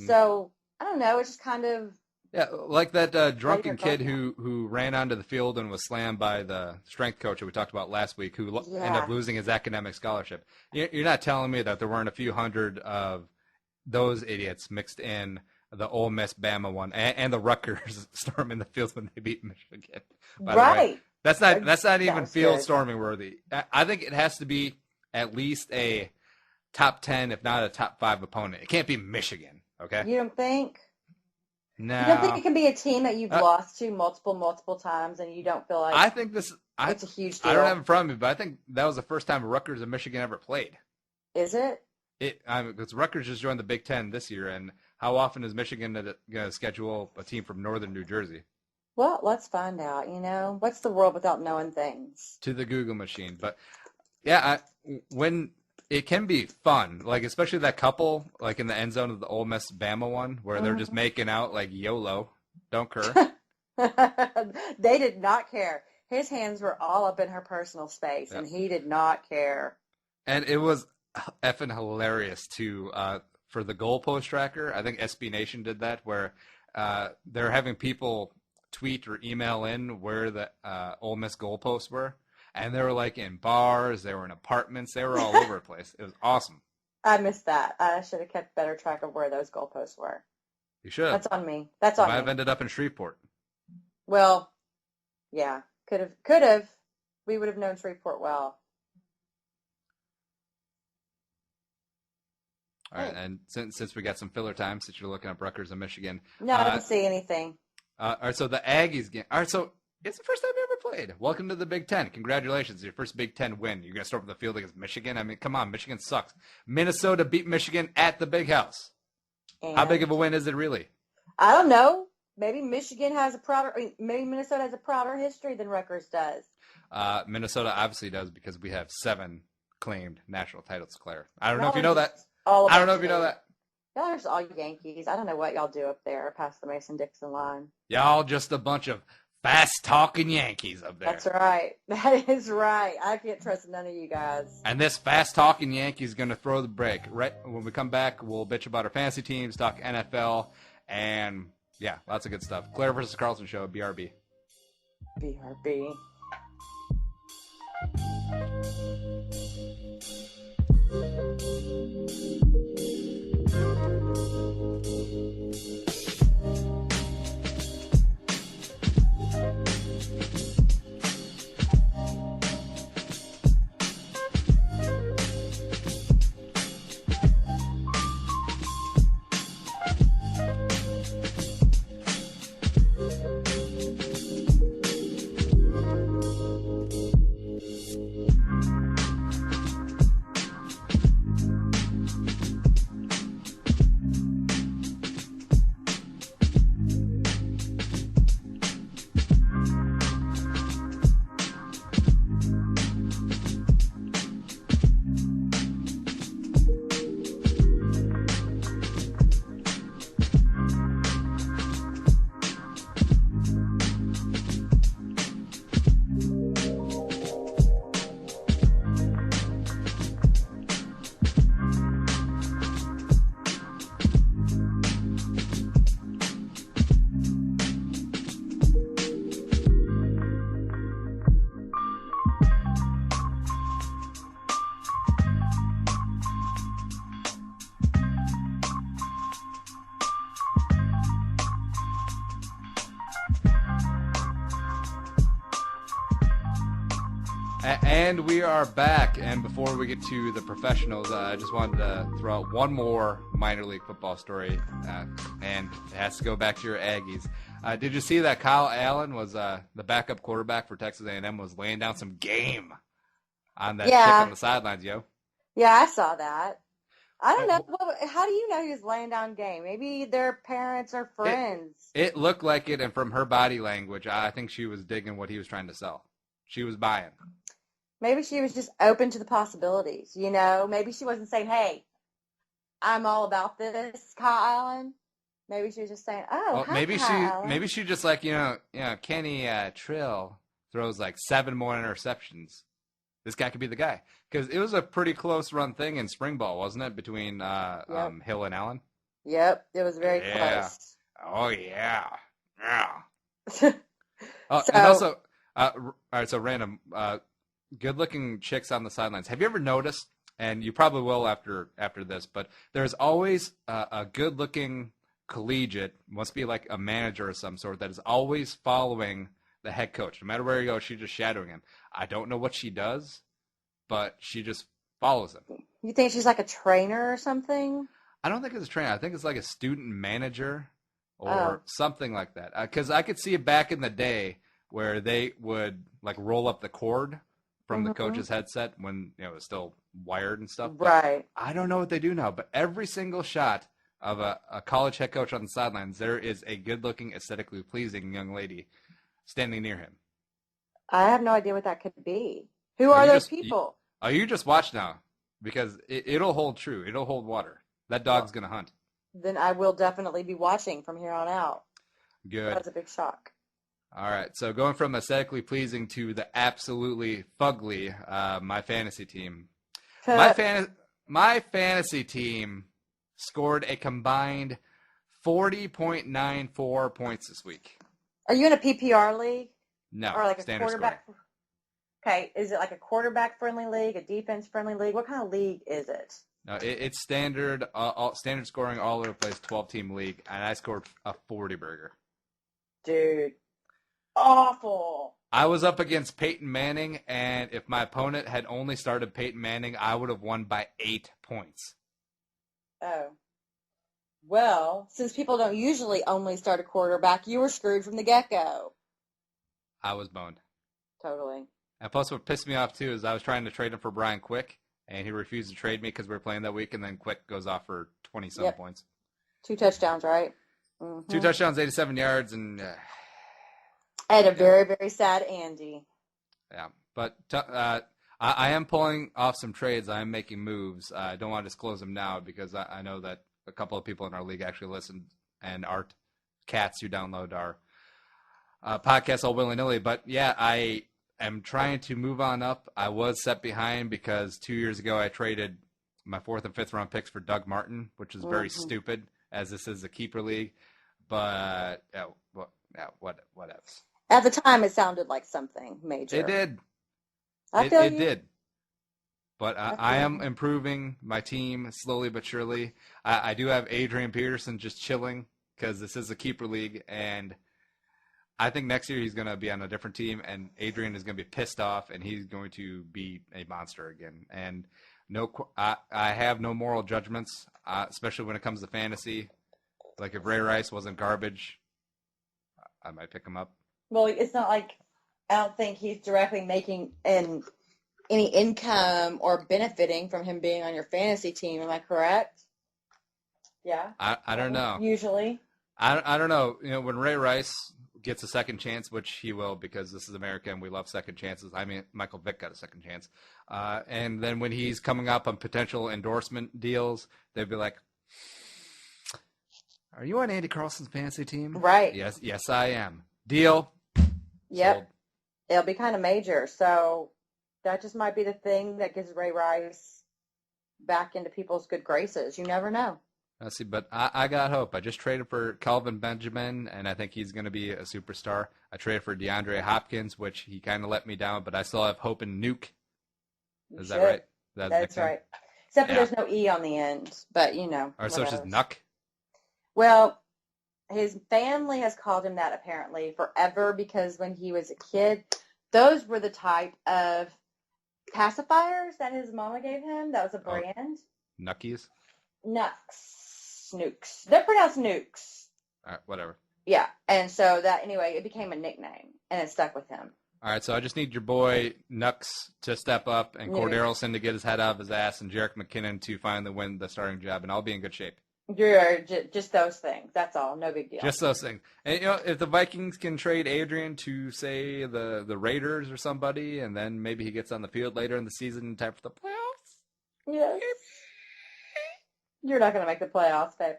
So, I don't know. It's just kind of Yeah, like that drunken Later kid going who ran onto the field and was slammed by the strength coach that we talked about last week, who ended Yeah. up losing his academic scholarship. You're not telling me that there weren't a few hundred of those idiots mixed in the Ole Miss Bama one and the Rutgers storm in the field when they beat Michigan. By the way, Right. that's not even was field good. storming worthy. I think it has to be at least a top 10, if not a top 5 opponent. It can't be Michigan. Okay. You don't think? No. You don't think it can be a team that you've Uh, lost to multiple times and you don't feel like I think this. it's a huge deal? I don't have it in front of me, but I think that was the first time Rutgers and Michigan ever played. Is it? Because Rutgers just joined the Big Ten this year, and how often is Michigan going to schedule a team from northern New Jersey? Well, let's find out. What's the world without knowing things? To the Google machine. But yeah, when it can be fun, like especially that couple, like in the end zone of the Ole Miss Bama one, where they're just making out like YOLO, don't cur. They did not care. His hands were all up in her personal space, and he did not care. And it was effing hilarious too. For the goalpost tracker, I think SB Nation did that, where they're having people tweet or email in where the Ole Miss goalposts were, and they were like in bars, they were in apartments, they were all over the place. It was awesome. I missed that. I should have kept better track of where those goalposts were. You should. That's on me. That's on Might me. have ended up in Shreveport. Well, yeah, could have. We would have known Shreveport well. All right, and since we got some filler time, since you're looking up Rutgers and Michigan. No, I didn't see anything. All right, so the Aggies game. All right, so it's the first time you ever played. Welcome to the Big Ten. Congratulations, your first Big Ten win. You're gonna start with the field against Michigan. I mean, come on, Michigan sucks. Minnesota beat Michigan at the Big House. And How big of a win is it really? I don't know. Maybe Michigan has maybe Minnesota has a prouder history than Rutgers does. Minnesota obviously does because we have 7 claimed national titles, Claire. I don't know Y'all if you are know that. just all I don't know about if you know that. Y'all are just all Yankees. I don't know what y'all do up there past the Mason-Dixon line. Y'all just a bunch of fast-talking Yankees up there. That's right. That is right. I can't trust none of you guys. And this fast-talking Yankee is going to throw the break. Right when we come back, we'll bitch about our fantasy teams, talk NFL, and, yeah, lots of good stuff. Claire versus Carlson show, BRB. BRB. And we are back. And before we get to the professionals, I just wanted to throw out one more minor league football story, and it has to go back to your Aggies. Did you see that Kyle Allen was the backup quarterback for Texas A&M was laying down some game on that chick on the sidelines, yo? Yeah, I saw that. I don't know. Well, how do you know he was laying down game? Maybe their parents are friends. It looked like it, and from her body language, I think she was digging what he was trying to sell. She was buying. Maybe she was just open to the possibilities, you know? Maybe she wasn't saying, hey, I'm all about this, Kyle Allen. Maybe she was just saying, oh, well, hi, maybe Kyle Allen. maybe she just like, Kenny Trill throws like 7 more interceptions. This guy could be the guy. Because it was a pretty close run thing in spring ball, wasn't it, between Hill and Allen? Yep, it was very close. Oh, yeah. Yeah. So, And also, all right, so random, good-looking chicks on the sidelines. Have you ever noticed, and you probably will after this, but there's always a good-looking collegiate, must be like a manager of some sort, that is always following the head coach. No matter where he goes, she's just shadowing him. I don't know what she does, but she just follows him. you think she's like a trainer or something? I don't think it's a trainer. I think it's like a student manager or something like that. Because I could see it back in the day where they would like roll up the cord from the coach's headset when it was still wired and stuff. Right. I don't know what they do now, but every single shot of a college head coach on the sidelines, there is a good-looking, aesthetically pleasing young lady standing near him. I have no idea what that could be. Who are those people? You just watch now, because it'll hold true. It'll hold water. That dog's going to hunt. Then I will definitely be watching from here on out. Good. That was a big shock. All right, so going from aesthetically pleasing to the absolutely fugly, my fantasy team. My fantasy team scored a combined 40.94 points this week. Are you in a PPR league? No, or like a standard quarterback? scoring. Okay, is it like a quarterback-friendly league, a defense-friendly league? What kind of league is it? No, it's standard, standard scoring all over the place, 12-team league, and I scored a 40-burger. Dude, awful. I was up against Peyton Manning, and if my opponent had only started Peyton Manning, I would have won by 8 points. Oh. Well, since people don't usually only start a quarterback, you were screwed from the get-go. I was boned. Totally. And plus what pissed me off, too, is I was trying to trade him for Brian Quick, and he refused to trade me because we were playing that week, and then Quick goes off for 20-some points. 2 touchdowns, right? Mm-hmm. 2 touchdowns, 87 yards, and... I had a very, very sad Andy. Yeah, but I am pulling off some trades. I am making moves. I don't want to disclose them now because I know that a couple of people in our league actually listen and are cats who download our podcast all willy-nilly. But, yeah, I am trying to move on up. I was set behind because 2 years ago I traded my 4th and 5th round picks for Doug Martin, which is very stupid as this is a keeper league. But, whatevs. At the time, it sounded like something major. It did. It did. But I am improving my team slowly but surely. I do have Adrian Peterson just chilling because this is a keeper league, and I think next year he's going to be on a different team, and Adrian is going to be pissed off, and he's going to be a monster again. And I have no moral judgments, especially when it comes to fantasy. Like if Ray Rice wasn't garbage, I might pick him up. Well, it's not like I don't think he's directly making any income or benefiting from him being on your fantasy team. Am I correct? Yeah. I don't know. Usually. I don't know. You know, when Ray Rice gets a second chance, which he will because this is America and we love second chances. I mean, Michael Vick got a second chance. And then when he's coming up on potential endorsement deals, they'd be like, are you on Andy Carlson's fantasy team? Right. Yes, I am. Deal. Yep. Sold. It'll be kind of major. So that just might be the thing that gets Ray Rice back into people's good graces. You never know. Let's see, but I got hope. I just traded for Calvin Benjamin, and I think he's going to be a superstar. I traded for DeAndre Hopkins, which he kind of let me down, but I still have hope in Nuke. Is that right? That's right. Except for there's no E on the end, but you know. Or so it's just Nuck? Well, his family has called him that apparently forever because when he was a kid, those were the type of pacifiers that his mama gave him. That was a brand. Nuckies? Snooks. They're pronounced nukes. All right, whatever. Yeah, and so that, anyway, it became a nickname, and it stuck with him. All right, so I just need your boy Nux to step up and Cordarrelson to get his head out of his ass and Jerick McKinnon to finally win the starting job, and I'll be in good shape. You're just those things. That's all. No big deal. Just those things. And, you know, if the Vikings can trade Adrian to, say, the Raiders or somebody, and then maybe he gets on the field later in the season in time for the playoffs. Yes. You're not going to make the playoffs, babe.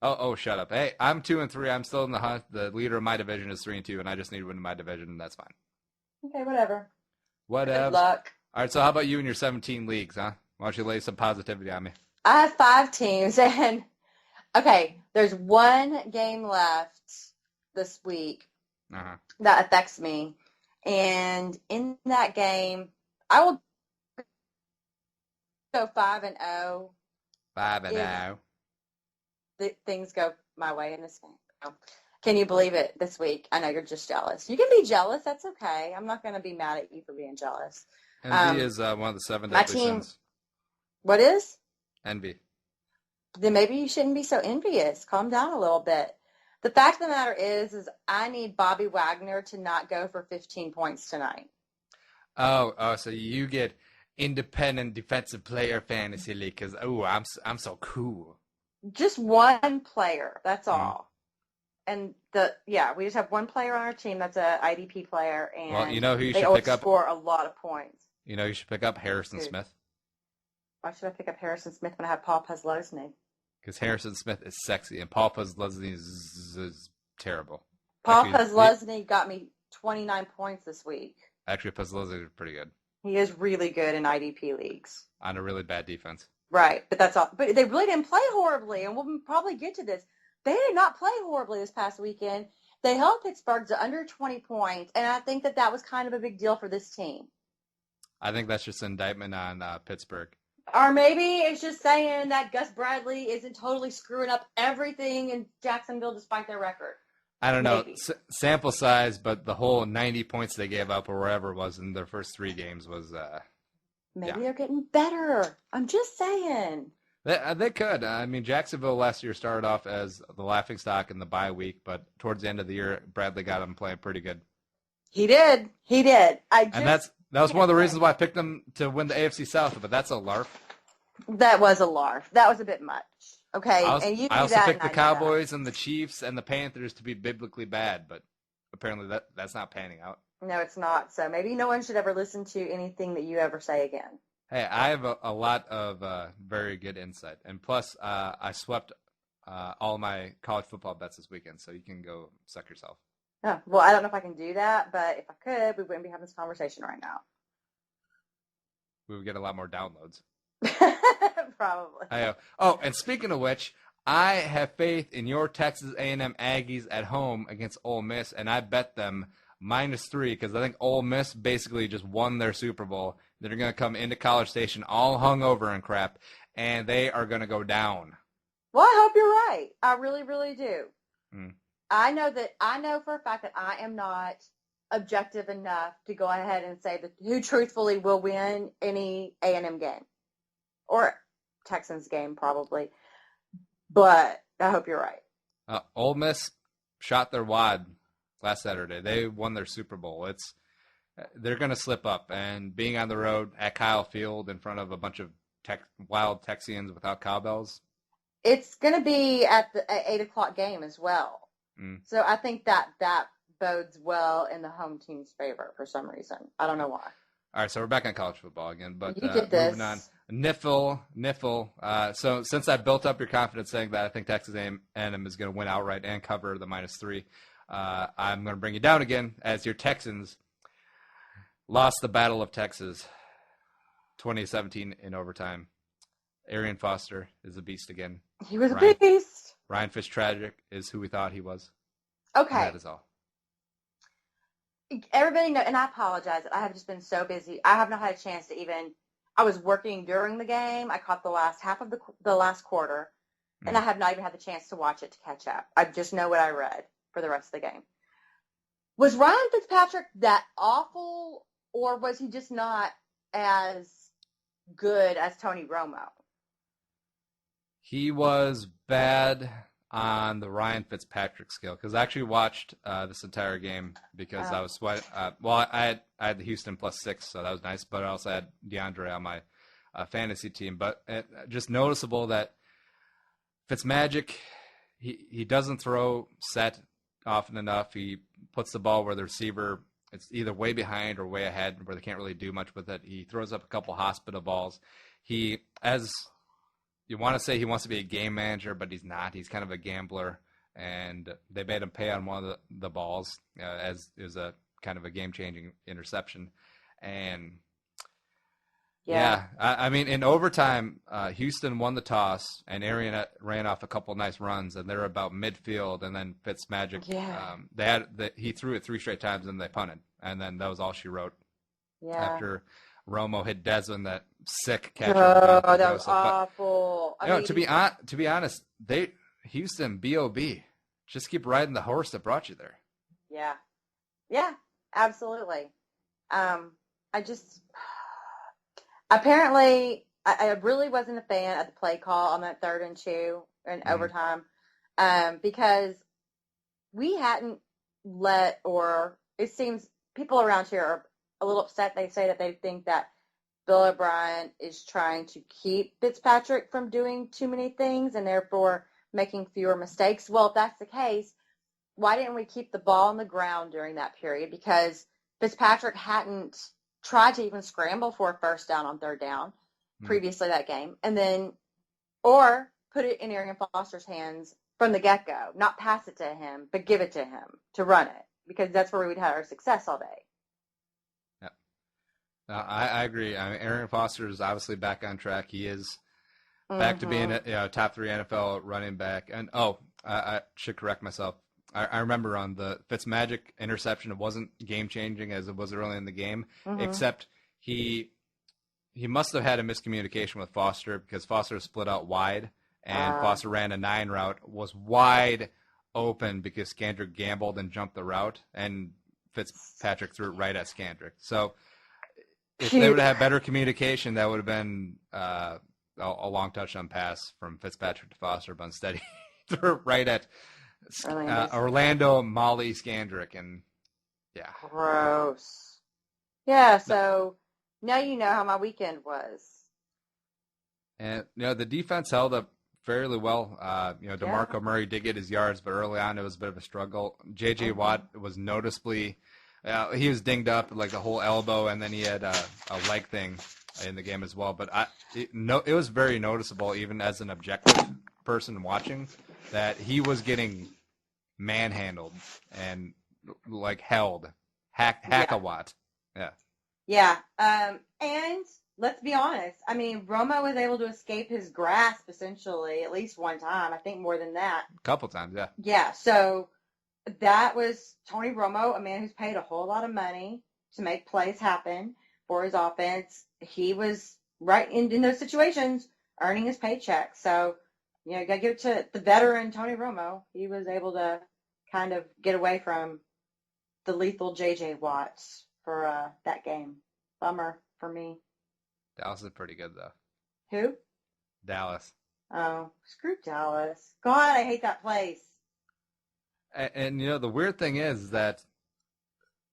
Oh, shut up. Hey, I'm 2-3. I'm still in the hunt. The leader of my division is 3-2, and I just need to win my division, and that's fine. Okay, whatever. Whatevs. Good luck. All right, so how about you in your 17 leagues, huh? Why don't you lay some positivity on me? I have 5 teams, and okay, There's one game left this week that affects me. And in that game, I will go 5-0. 5-0. Things go my way in this game. Can you believe it this week? I know you're just jealous. You can be jealous. That's okay. I'm not going to be mad at you for being jealous. Envy is one of the 7 deadly sins. What is? Envy. Then maybe you shouldn't be so envious. Calm down a little bit. The fact of the matter is I need Bobby Wagner to not go for 15 points tonight. Oh, so you get independent defensive player fantasy league because, I'm so cool. Just one player. That's all. And we just have one player on our team that's an IDP player, and well, you know who you they should always pick up? Score a lot of points. You know you should pick up Harrison Smith. Why should I pick up Harrison Smith when I have Paul Puslosny? Because Harrison Smith is sexy, and Paul Puslosny is terrible. Paul Puslosny got me 29 points this week. Actually, Puslosny is pretty good. He is really good in IDP leagues. On a really bad defense. Right, but that's all. But they really didn't play horribly, and we'll probably get to this. They did not play horribly this past weekend. They held Pittsburgh to under 20 points, and I think that was kind of a big deal for this team. I think that's just an indictment on Pittsburgh. Or maybe it's just saying that Gus Bradley isn't totally screwing up everything in Jacksonville despite their record. I don't know. Sample size, but the whole 90 points they gave up or wherever it was in their first 3 games was maybe they're getting better. I'm just saying. They could. I mean, Jacksonville last year started off as the laughingstock in the bye week, but towards the end of the year, Bradley got them playing pretty good. He did. That was one of the reasons why I picked them to win the AFC South, but that's a larf. That was a larf. That was a bit much. Okay, I also picked the Cowboys and the Chiefs and the Panthers to be biblically bad, but apparently that's not panning out. No, it's not. So maybe no one should ever listen to anything that you ever say again. Hey, I have a lot of very good insight. And plus, I swept all my college football bets this weekend, so you can go suck yourself. Oh, well, I don't know if I can do that, but if I could, we wouldn't be having this conversation right now. We would get a lot more downloads. Probably. And speaking of which, I have faith in your Texas A&M Aggies at home against Ole Miss, and I bet them -3 because I think Ole Miss basically just won their Super Bowl. They're going to come into College Station all hungover and crap, and they are going to go down. Well, I hope you're right. I really, really do. Mm. I know for a fact that I am not objective enough to go ahead and say that who truthfully will win any A&M game or Texans game probably. But I hope you're right. Ole Miss shot their wad last Saturday. They won their Super Bowl. They're going to slip up, and being on the road at Kyle Field in front of a bunch of wild Texians without cowbells. It's going to be at the 8 o'clock game as well. Mm. So I think that bodes well in the home team's favor for some reason. I don't know why. All right, so we're back on college football again, but you did this. Moving on. Niffle. So since I built up your confidence saying that I think Texas A&M is going to win outright and cover the -3, I'm going to bring you down again as your Texans lost the Battle of Texas 2017 in overtime. Arian Foster is a beast again. He was a beast. Ryan Fitztragic is who we thought he was. Okay. And that is all. Everybody know, and I apologize. I have just been so busy. I have not had a chance to I was working during the game. I caught the last half of the last quarter, and I have not even had the chance to watch it to catch up. I just know what I read for the rest of the game. Was Ryan Fitzpatrick that awful, or was he just not as good as Tony Romo? He was bad on the Ryan Fitzpatrick scale because I actually watched this entire game because I was sweating. I had the Houston +6, so that was nice. But I also had DeAndre on my fantasy team. But just noticeable that Fitzmagic, he doesn't throw set often enough. He puts the ball where the receiver, it's either way behind or way ahead where they can't really do much with it. He throws up a couple hospital balls. You want to say he wants to be a game manager, but he's not. He's kind of a gambler, and they made him pay on one of the balls as is a kind of a game-changing interception. And Yeah. I mean, in overtime, Houston won the toss, and Arian ran off a couple nice runs, and they were about midfield, and then Fitzmagic, he threw it 3 straight times, and they punted, and then that was all she wrote. Yeah. After Romo hit Desmond, that sick catch. Oh, that was awful. But, to be honest, Houston, B.O.B., just keep riding the horse that brought you there. Yeah. Yeah, absolutely. Apparently, I really wasn't a fan of the play call on that 3rd and 2 in overtime, because we hadn't it seems people around here are a little upset. They say that they think that Bill O'Brien is trying to keep Fitzpatrick from doing too many things and therefore making fewer mistakes. Well, if that's the case, why didn't we keep the ball on the ground during that period? Because Fitzpatrick hadn't tried to even scramble for a first down on 3rd down previously that game, or put it in Arian Foster's hands from the get-go, not pass it to him, but give it to him to run it, because that's where we'd have our success all day. Yeah, I agree. I mean, Arian Foster is obviously back on track. He is back to being a top 3 NFL running back. And I should correct myself. I remember on the Fitzmagic interception, it wasn't game-changing as it was early in the game, except he must have had a miscommunication with Foster, because Foster split out wide, and Foster ran a 9 route, was wide open because Scandrick gambled and jumped the route, and Fitzpatrick threw it right at Scandrick. So if they would have had better communication, that would have been a long touchdown pass from Fitzpatrick to Foster, but instead he threw it right at Orlando Molly Scandrick, and yeah. Gross. Yeah, so now you know how my weekend was. And, the defense held up fairly well. DeMarco Murray did get his yards, but early on it was a bit of a struggle. J.J. Watt was noticeably he was dinged up, like the whole elbow, and then he had a leg thing in the game as well. But it was very noticeable, even as an objective person watching, that he was getting manhandled and like held, hack a Watt. Yeah. Yeah. And let's be honest. I mean, Romo was able to escape his grasp essentially at least one time. I think more than that. A couple times, yeah. Yeah. So that was Tony Romo, a man who's paid a whole lot of money to make plays happen for his offense. He was right in those situations earning his paycheck. So, you got to give it to the veteran Tony Romo. He was able to kind of get away from the lethal J.J. Watts for that game. Bummer for me. Dallas is pretty good, though. Who? Dallas. Oh, screw Dallas. God, I hate that place. And the weird thing is that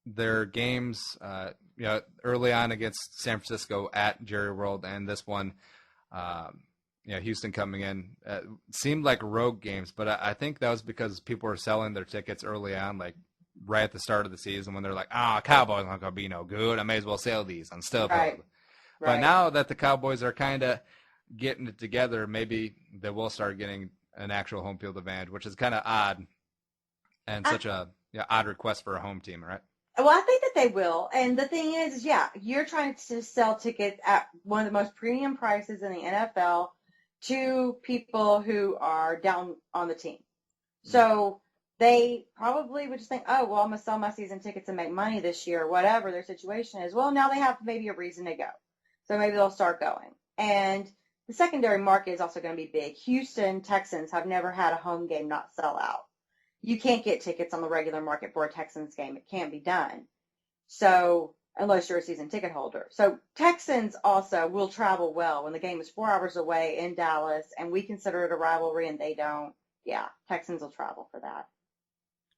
their games, early on against San Francisco at Jerry World, and this one, Houston coming in, seemed like rogue games. But I think that was because people were selling their tickets early on, like right at the start of the season, when they're like, Cowboys aren't going to be no good. I may as well sell these on StubHub. Right. But now that the Cowboys are kind of getting it together, maybe they will start getting an actual home field advantage, which is kind of odd. And such a odd request for a home team, right? Well, I think that they will. And the thing is, you're trying to sell tickets at one of the most premium prices in the NFL to people who are down on the team. So they probably would just think, I'm going to sell my season tickets and make money this year, whatever their situation is. Well, now they have maybe a reason to go. So maybe they'll start going. And the secondary market is also going to be big. Houston Texans have never had a home game not sell out. You can't get tickets on the regular market for a Texans game. It can't be done. So, unless you're a season ticket holder. So, Texans also will travel well when the game is 4 hours away in Dallas and we consider it a rivalry and they don't. Yeah, Texans will travel for that.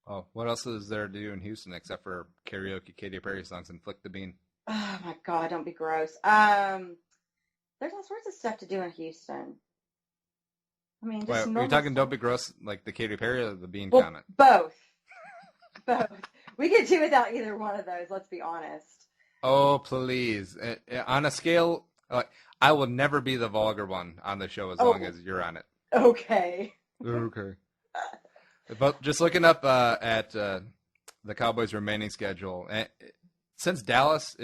Oh, what else is there to do in Houston except for karaoke Katy Perry songs and Flick the Bean? Oh, my God, don't be gross. There's all sorts of stuff to do in Houston. I mean, just are you talking don't be gross like the Katy Perry or the Bean well, comment? Both. We could do without either one of those, let's be honest. Oh, please. On a scale, I will never be the vulgar one on the show as long as you're on it. Okay. Okay. But just looking up at the Cowboys' remaining schedule, since Dallas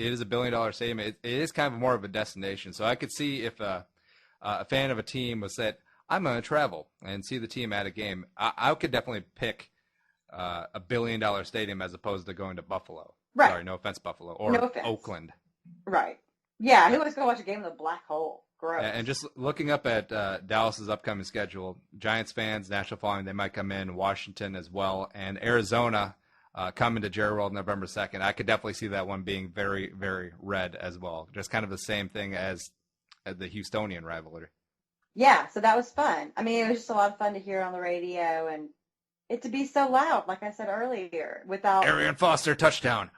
it is a $1 billion stadium. It is kind of more of a destination. So I could see if a fan of a team was said, I'm going to travel and see the team at a game. I could definitely pick a $1 billion stadium as opposed to going to Buffalo. Right. Sorry, no offense, Buffalo. Or No offense. Oakland. Right. Yeah, who wants to go watch a game in the black hole? Gross. And just looking up at Dallas's upcoming schedule, Giants fans, national following, they might come in. Washington as well. And Arizona coming to Jerry World November 2nd. I could definitely see that one being very, very red as well. Just kind of the same thing as the Houstonian rivalry. Yeah, so that was fun. I mean, it was just a lot of fun to hear on the radio and it to be so loud, like I said earlier, without Arian Foster touchdown.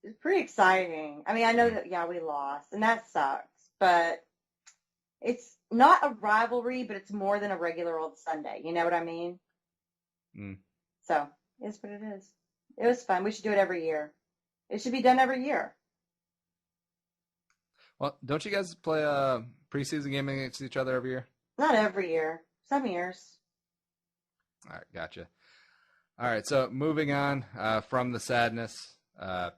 It's pretty exciting. I mean, I know that, yeah, we lost, and that sucks, but it's not a rivalry, but it's more than a regular old Sunday. You know what I mean? Mm. So, it's what it is. It was fun. We should do it every year. It should be done every year. Well, don't you guys play preseason game against each other every year? Not every year. Some years. All right, gotcha. All right, so moving on from the sadness,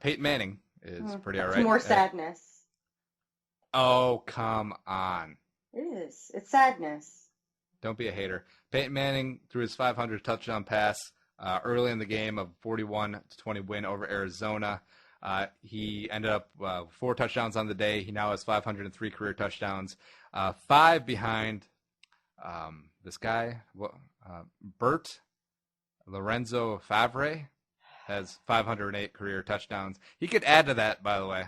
Peyton Manning is pretty all right. It's more sadness. Oh, come on. It is. It's sadness. Don't be a hater. Peyton Manning threw his 500 touchdown pass early in the game of 41-20 win over Arizona. He ended up 4 touchdowns on the day. He now has 503 career touchdowns, 5 behind this guy, Bert Lorenzo Favre, has 508 career touchdowns. He could add to that, by the way.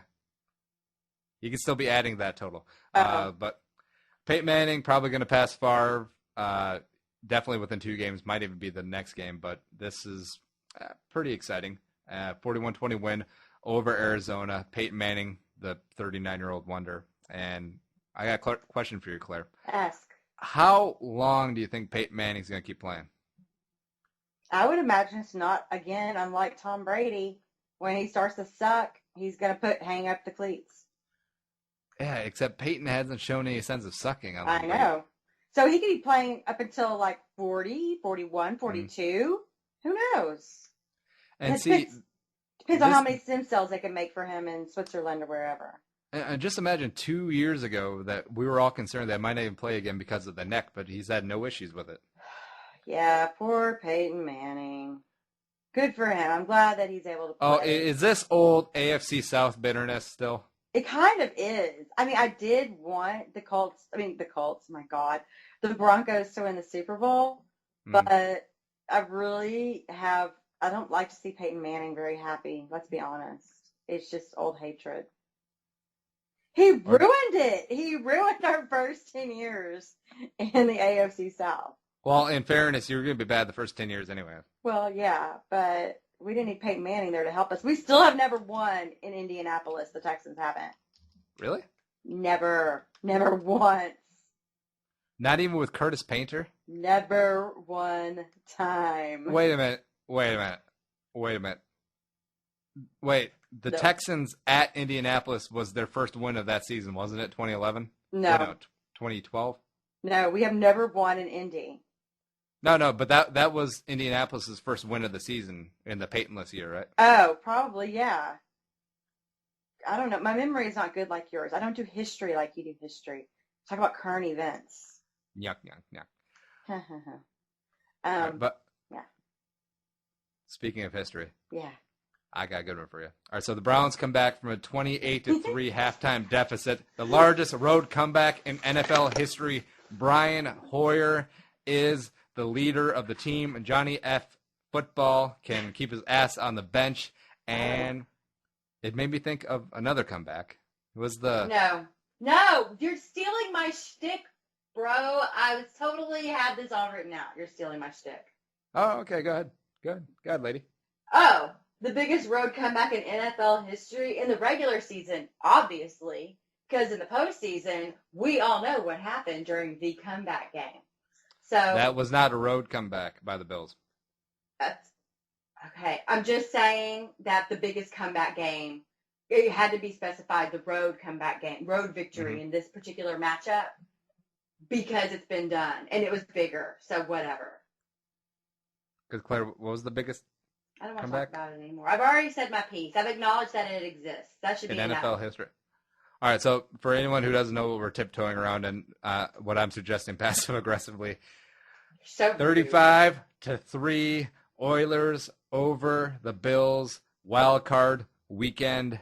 He could still be adding that total. But Peyton Manning probably going to pass Favre definitely within 2 games. Might even be the next game, but this is pretty exciting. 41-20 win over Arizona. Peyton Manning, the 39-year-old wonder. And I got a question for you, Claire. Ask. How long do you think Peyton Manning's going to keep playing? I would imagine it's not, again, unlike Tom Brady. When he starts to suck, he's going to hang up the cleats. Yeah, except Peyton hasn't shown any sense of sucking. I know. So he could be playing up until like 40, 41, 42. Who knows? And depends on how many stem cells they can make for him in Switzerland or wherever. And just imagine 2 years ago that we were all concerned that he might not even play again because of the neck, but he's had no issues with it. Yeah, poor Peyton Manning. Good for him. I'm glad that he's able to play. Oh, is this old AFC South bitterness still? It kind of is. I mean, I did want the Colts, my God, the Broncos to win the Super Bowl, but I don't like to see Peyton Manning very happy. Let's be honest. It's just old hatred. He ruined it. He ruined our first 10 years in the AFC South. Well, in fairness, you were going to be bad the first 10 years anyway. Well, yeah, but we didn't need Peyton Manning there to help us. We still have never won in Indianapolis. The Texans haven't. Really? Never. Never once. Not even with Curtis Painter? Never one time. Wait a minute. Wait, the Texans at Indianapolis was their first win of that season, wasn't it? 2011? No. 2012? No, we have never won in Indy. No, but that was Indianapolis' first win of the season in the Peytonless year, right? Oh, probably, yeah. I don't know. My memory is not good like yours. I don't do history like you do history. Talk about current events. Yuck. But yeah. Speaking of history. Yeah. I got a good one for you. All right, so the Browns come back from a 28-3 halftime deficit, the largest road comeback in NFL history. Brian Hoyer is the leader of the team. Johnny F. Football can keep his ass on the bench, and it made me think of another comeback. It was the No, you're stealing my shtick, bro. I was totally had this all written out. You're stealing my shtick. Oh, okay, go ahead, lady. Oh, the biggest road comeback in NFL history in the regular season, obviously, because in the postseason, we all know what happened during the comeback game. So that was not a road comeback by the Bills. That's okay. I'm just saying that the biggest comeback game, it had to be specified, the road comeback game, road victory in this particular matchup, because it's been done, and it was bigger, so whatever. Because, Claire, what was the biggest? I don't want to comeback talk about it anymore. I've already said my piece. I've acknowledged that it exists. That should in be NFL history? All right, so for anyone who doesn't know what we're tiptoeing around and what I'm suggesting passive aggressively, So 35-3 Oilers over the Bills, wild card weekend,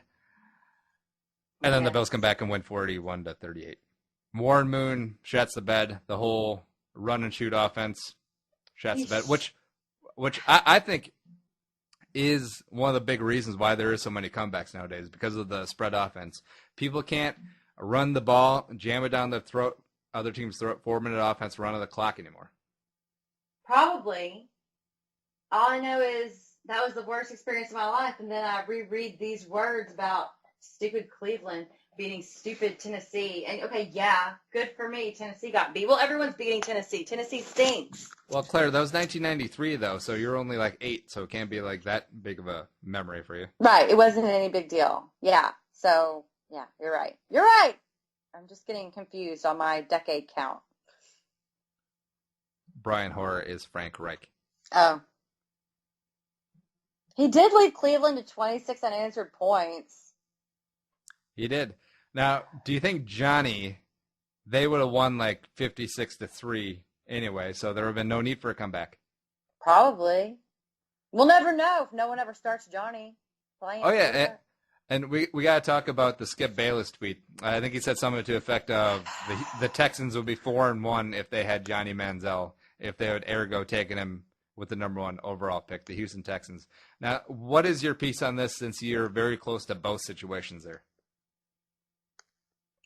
and then the Bills come back and win 41-38. Warren Moon shats the bed. The whole run and shoot offense shats the bed, which I think is one of the big reasons why there is so many comebacks nowadays, because of the spread offense. People can't run the ball, jam it down the throat, other team's throat, 4-minute offense, run of the clock anymore. Probably. All I know is that was the worst experience of my life, and then I reread these words about stupid Cleveland beating stupid Tennessee. And, okay, yeah, good for me. Tennessee got beat. Well, everyone's beating Tennessee. Tennessee stinks. Well, Claire, that was 1993, though, so you're only like 8, so it can't be like that big of a memory for you. Right. It wasn't any big deal. Yeah. So, yeah, you're right. You're right. I'm just getting confused on my decade count. Brian Hoare is Frank Reich. Oh. He did lead Cleveland to 26 unanswered points. He did. Now, do you think Johnny, they would have won like 56-3 anyway, so there would have been no need for a comeback? Probably. We'll never know if no one ever starts Johnny playing. Oh, yeah. And we got to talk about the Skip Bayless tweet. I think he said something to the effect of the Texans would be 4-1 if they had Johnny Manziel, if they would ergo taken him with the number 1 overall pick, the Houston Texans. Now, what is your piece on this, since you're very close to both situations there?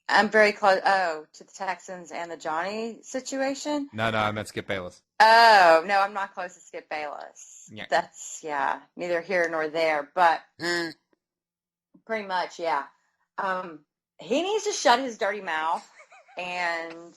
I'm very close. Oh, to the Texans and the Johnny situation? No, I meant Skip Bayless. Oh, no, I'm not close to Skip Bayless. Yeah. That's, neither here nor there, but pretty much, yeah. He needs to shut his dirty mouth and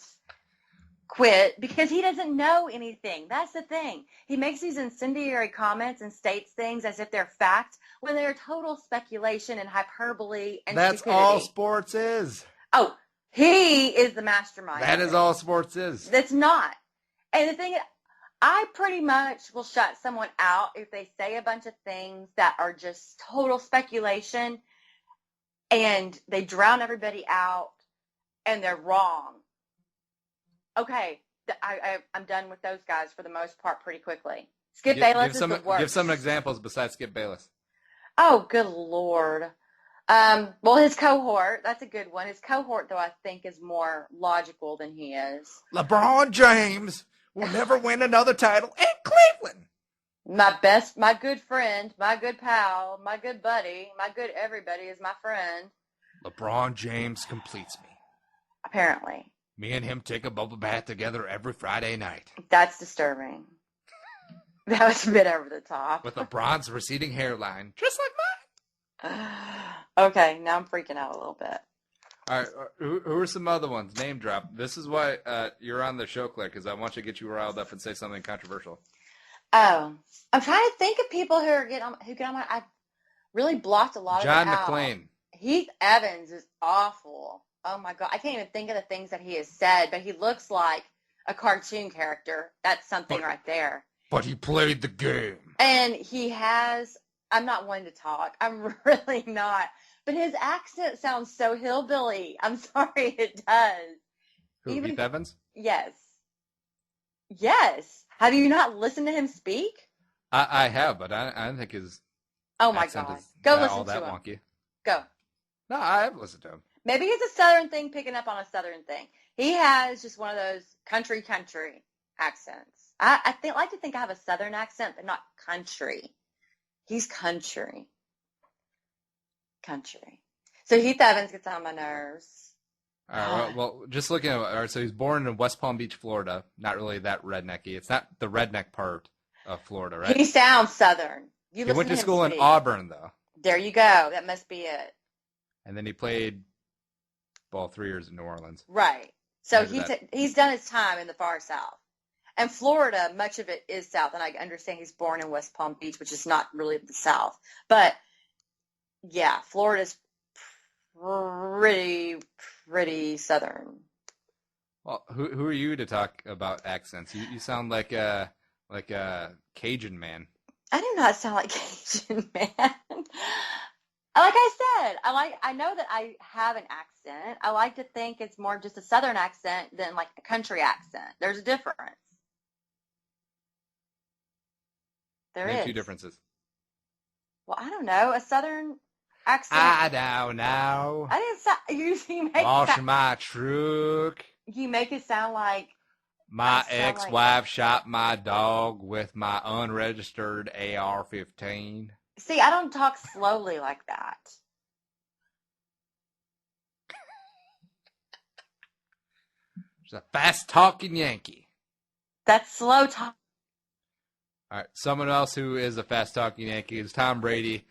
quit, because he doesn't know anything. That's the thing. He makes these incendiary comments and states things as if they're fact when they're total speculation and hyperbole and That's stupidity. all sports is. Oh, he is the mastermind. That is all sports is. That's not. And the thing is, I pretty much will shut someone out if they say a bunch of things that are just total speculation and they drown everybody out and they're wrong. Okay, I'm done with those guys for the most part pretty quickly. Skip Bayless is the worst. Give some examples besides Skip Bayless. Oh, good Lord. Well, his cohort, that's a good one. His cohort, though, I think is more logical than he is. LeBron James will never win another title in Cleveland. My good friend, my good pal, my good buddy, my good everybody is my friend. LeBron James completes me. Apparently. Me and him take a bubble bath together every Friday night. That's disturbing. That was a bit over the top. With LeBron's receding hairline, just like mine. Okay, now I'm freaking out a little bit. All right, who are some other ones? Name drop. This is why you're on the show, Claire, because I want you to get you riled up and say something controversial. Oh, I'm trying to think of people who get on my. I've really blocked a lot of them out. John McClain. Heath Evans is awful. Oh my God, I can't even think of the things that he has said, but he looks like a cartoon character. That's something right there. But he played the game. And he has. I'm not one to talk. I'm really not. But his accent sounds so hillbilly. I'm sorry, it does. Who, Heath Evans? Yes. Yes. Have you not listened to him speak? I have, but I don't think his accent God. is Go all listen that to him. wonky. Go. No, I have listened to him. Maybe it's a Southern thing picking up on a Southern thing. He has just one of those country accents. I like to think I have a Southern accent, but not country. He's country. So Heath Evans gets on my nerves. All right, well, just looking at it, all right, so he's born in West Palm Beach, Florida. Not really that rednecky. It's not the redneck part of Florida, right? He sounds Southern. He went to school in Auburn, though. There you go. That must be it. And then he played, 3 years in New Orleans. Right. So he's done his time in the far South. And Florida, much of it is South. And I understand he's born in West Palm Beach, which is not really the South. But, yeah, Florida's pretty Southern. Well, who are you to talk about accents? You sound like a Cajun man. I do not sound like Cajun, man. Like I said, I know that I have an accent. I like to think it's more just a Southern accent than like a country accent. There's a difference. There Name is. two differences. Well, I don't know. A Southern accent. I don't know. I didn't sound. You make Wash my truck. You make it sound like My I sound ex-wife shot my dog with my unregistered AR-15. See, I don't talk slowly like that. She's a fast-talking Yankee. That's slow talk. All right, someone else who is a fast-talking Yankee is Tom Brady.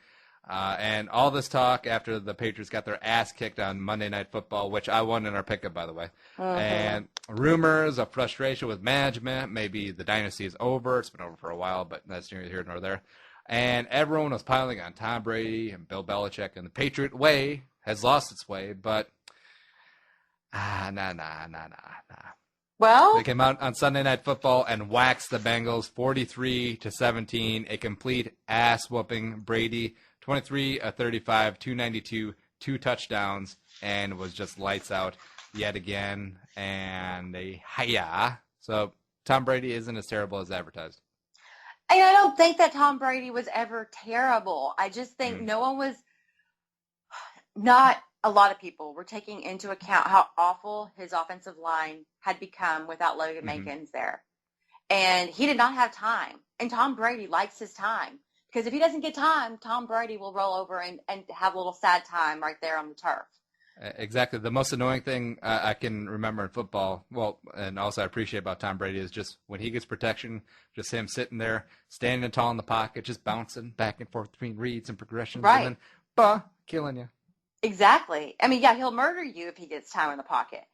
And all this talk after the Patriots got their ass kicked on Monday Night Football, which I won in our pickup, by the way. And rumors of frustration with management. Maybe the dynasty is over. It's been over for a while, but that's neither here nor there. And everyone was piling on Tom Brady and Bill Belichick. And the Patriot way has lost its way, but nah. Well, They came out on Sunday Night Football and waxed the Bengals 43-17, a complete ass-whooping. Brady 23 of 35, 292, 2 touchdowns, and was just lights out yet again. And so Tom Brady isn't as terrible as advertised. and I don't think that Tom Brady was ever terrible. I just think no one was, not a lot of people were taking into account how awful his offensive line had become without Logan Mankins there. And he did not have time. And Tom Brady likes his time. Because if he doesn't get time, Tom Brady will roll over and have a little sad time right there on the turf. Exactly. The most annoying thing I can remember in football, well, and also I appreciate about Tom Brady, is just when he gets protection, just him sitting there, standing tall in the pocket, just bouncing back and forth between reads and progressions, and then, killing you. Exactly. I mean, yeah, he'll murder you if he gets time in the pocket.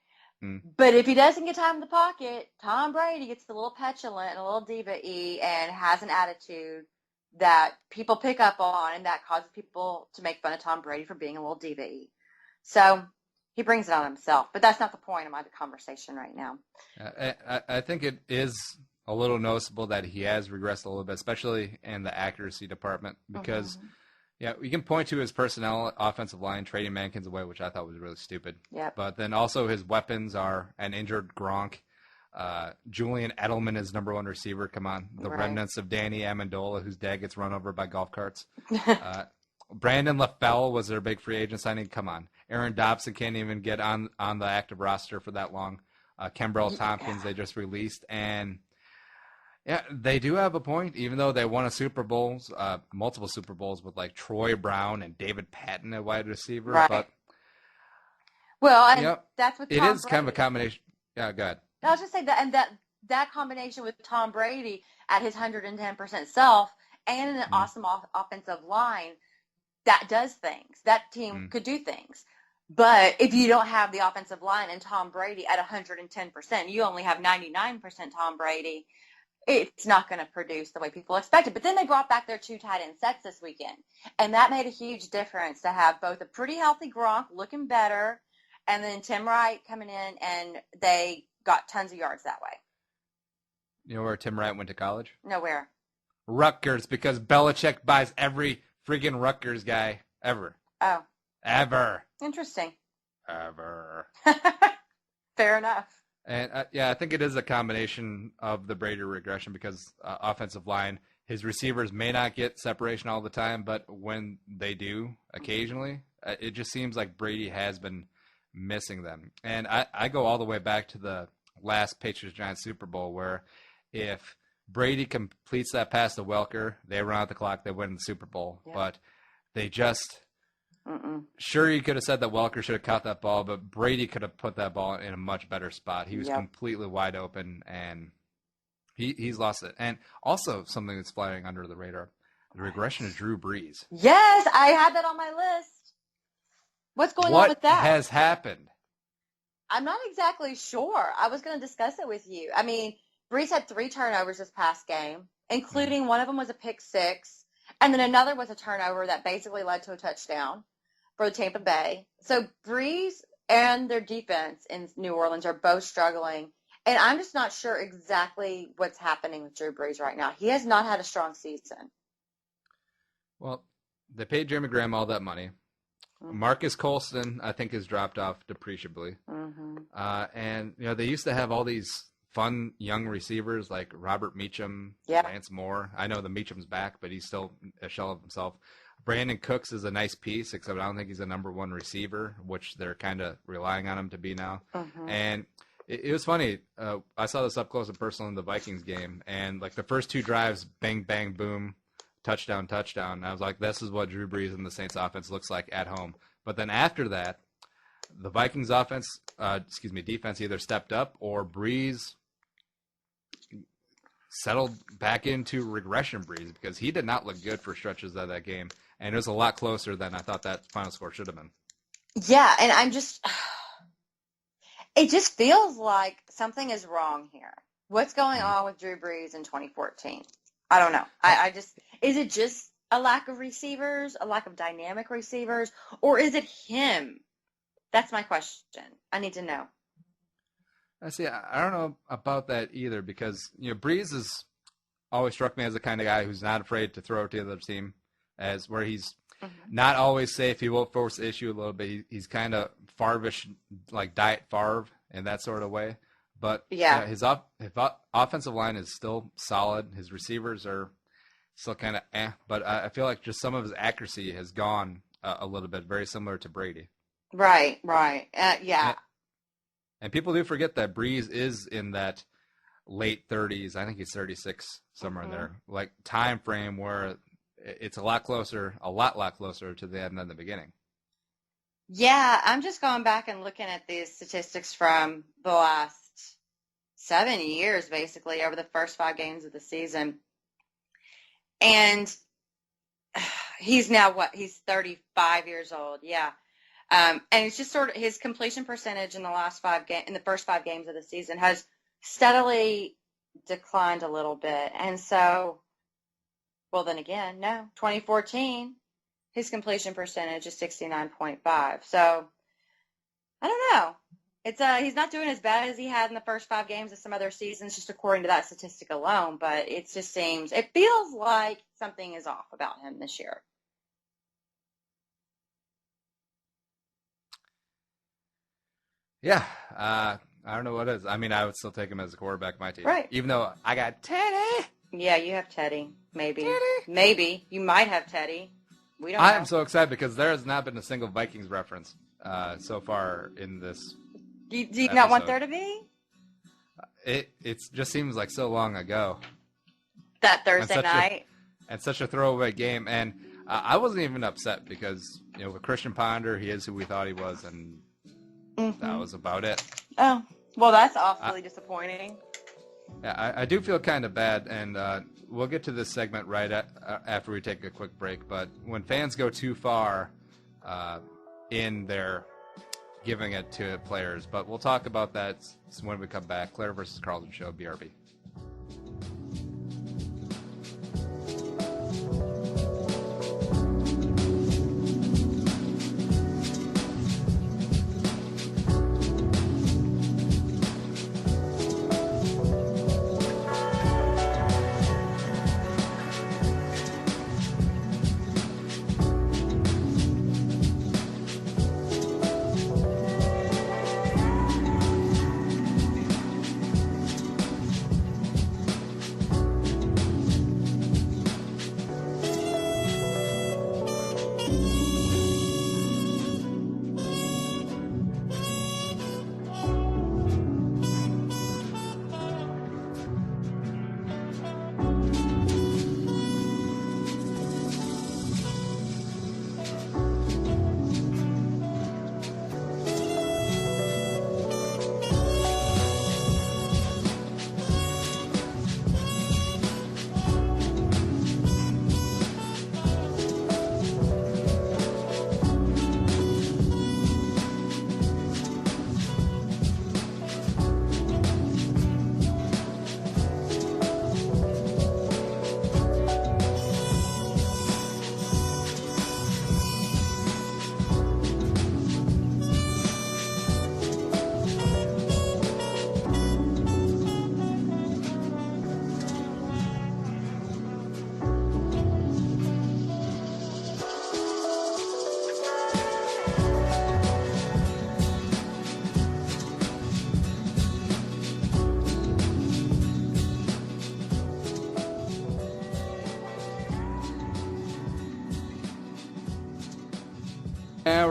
But if he doesn't get time in the pocket, Tom Brady gets a little petulant and a little diva-y and has an attitude that people pick up on, and that causes people to make fun of Tom Brady for being a little diva-y. So he brings it on himself. But that's not the point of my conversation right now. I think it is a little noticeable that he has regressed a little bit, especially in the accuracy department, because we can point to his personnel, offensive line, trading Mankins away, which I thought was really stupid. Yep. But then also his weapons are an injured Gronk. Julian Edelman is number one receiver. Come on. The remnants of Danny Amendola, whose dad gets run over by golf carts. Brandon LaFell was their big free agent signing. Come on. Aaron Dobson can't even get on the active roster for that long. Kembrell Tompkins they just released. And yeah, they do have a point, even though they won a Super Bowls, multiple Super Bowls with like Troy Brown and David Patton at wide receiver. Right. But that's what it Tom is Brady. kind of a combination. Yeah, go ahead. I was just saying that, and that combination with Tom Brady at his 110% self and an awesome offensive line, that does things. That team could do things. But if you don't have the offensive line and Tom Brady at 110%, you only have 99% Tom Brady, it's not going to produce the way people expected. But then they brought back their 2 tight end sets this weekend, and that made a huge difference to have both a pretty healthy Gronk looking better and then Tim Wright coming in, and they got tons of yards that way. You know where Tim Wright went to college? Nowhere. Rutgers, because Belichick buys every friggin' Rutgers guy ever. Oh. Ever. Interesting. Ever. Fair enough. And, I think it is a combination of the Brady regression because offensive line, his receivers may not get separation all the time, but when they do, occasionally, it just seems like Brady has been missing them. And I go all the way back to the last Patriots-Giants Super Bowl where if Brady completes that pass to Welker, they run out the clock, they win the Super Bowl. Yeah. But they just sure, you could have said that Welker should have caught that ball, but Brady could have put that ball in a much better spot. He was completely wide open, and he's lost it. And also something that's flying under the radar, the regression of Drew Brees. Yes, I had that on my list. What's going on with that? What has happened? I'm not exactly sure. I was going to discuss it with you. I mean, Brees had 3 turnovers this past game, including one of them was a pick 6, and then another was a turnover that basically led to a touchdown for Tampa Bay. So Brees and their defense in New Orleans are both struggling, and I'm just not sure exactly what's happening with Drew Brees right now. He has not had a strong season. Well, they paid Jeremy Graham all that money. Marcus Colston, I think, has dropped off depreciably. And, they used to have all these fun young receivers like Robert Meacham, Lance Moore. I know the Meacham's back, but he's still a shell of himself. Brandon Cooks is a nice piece, except I don't think he's a number one receiver, which they're kind of relying on him to be now. And it was funny. I saw this up close and personal in the Vikings game, and like the first 2 drives, bang, bang, boom, touchdown. And I was like, this is what Drew Brees and the Saints offense looks like at home. But then after that, the Vikings defense either stepped up or Brees settled back into regression Brees, because he did not look good for stretches of that game. And it was a lot closer than I thought that final score should have been. Yeah, and it just feels like something is wrong here. What's going on with Drew Brees in 2014? I don't know. Is it just a lack of receivers, a lack of dynamic receivers, or is it him? That's my question. I need to know. I see. I don't know about that either, because Brees has always struck me as the kind of guy who's not afraid to throw it to the other team, as where he's not always safe. He will force the issue a little bit. He's kind of Favre-ish, like Diet Favre in that sort of way. But his offensive line is still solid. His receivers are still kind of But I feel like just some of his accuracy has gone a little bit, very similar to Brady. Right. And people do forget that Brees is in that late 30s. I think he's 36, somewhere in there. Like time frame where it's a lot closer to the end than the beginning. Yeah, I'm just going back and looking at these statistics from the last 7 years, basically, over the first 5 games of the season. And he's now, he's 35 years old. Yeah. And it's just sort of his completion percentage in the first 5 games of the season has steadily declined a little bit. And so, well, then again, 2014, his completion percentage is 69.5. So I don't know. It's he's not doing as bad as he had in the first 5 games of some other seasons, just according to that statistic alone. But it feels like something is off about him this year. Yeah, I don't know what it is. I mean, I would still take him as a quarterback, my team. Right. Even though I got Teddy. Yeah, you have Teddy. Maybe. Teddy. Maybe. You might have Teddy. We don't know. I am so excited because there has not been a single Vikings reference so far in this. Do you not want there to be? It just seems like so long ago. That Thursday night. And such a throwaway game. And I wasn't even upset because, with Christian Ponder, he is who we thought he was, and that was about it. Oh, well, that's awfully disappointing. Yeah, I do feel kind of bad, and we'll get to this segment right after we take a quick break. But when fans go too far in their giving it to players, but we'll talk about that when we come back. Claire-vs-Carlson show, BRB.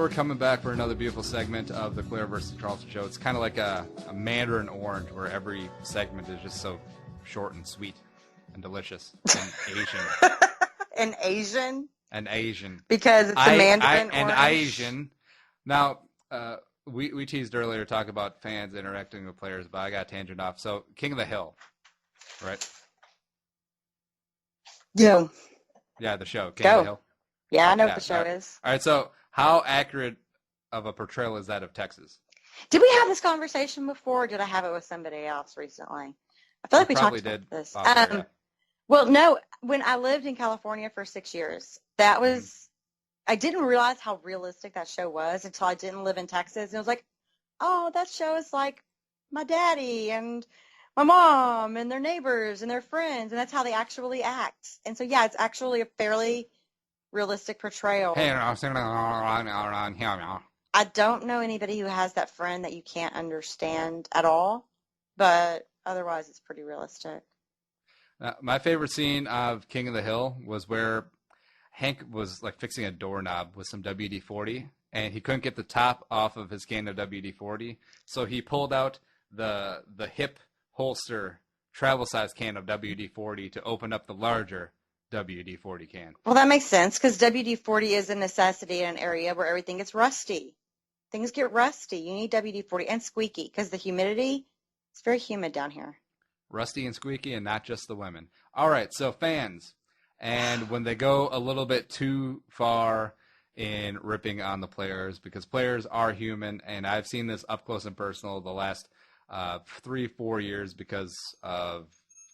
we're coming back for another beautiful segment of the Claire-vs-Carlson show. It's kind of like a Mandarin orange, where every segment is just so short and sweet and delicious and Asian. An Asian? An Asian. Because it's the Mandarin An orange? Asian. Now, we teased earlier, talk about fans interacting with players, but I got tangent off. So, King of the Hill, right? Yeah. Yeah, the show, King of the Hill. Yeah, I know what the show is. All right, so how accurate of a portrayal is that of Texas? Did we have this conversation before, or did I have it with somebody else recently? I feel like we talked about this. Well, no, when I lived in California for 6 years, that was, I didn't realize how realistic that show was until I didn't live in Texas. And it was like, oh, that show is like my daddy and my mom and their neighbors and their friends, and that's how they actually act. And so, yeah, it's actually a fairly realistic portrayal. I don't know anybody who has that friend that you can't understand at all, but otherwise it's pretty realistic. My favorite scene of King of the Hill was where Hank was like fixing a doorknob with some WD-40, and he couldn't get the top off of his can of WD-40, so he pulled out the hip holster travel size can of WD-40 to open up the larger WD-40 can. Well, that makes sense, because WD-40 is a necessity in an area where everything gets rusty. Things get rusty. You need WD-40 and squeaky, because the humidity, it's very humid down here. Rusty and squeaky, and not just the women. All right, so fans, and when they go a little bit too far in ripping on the players, because players are human, and I've seen this up close and personal the last 3-4 years because of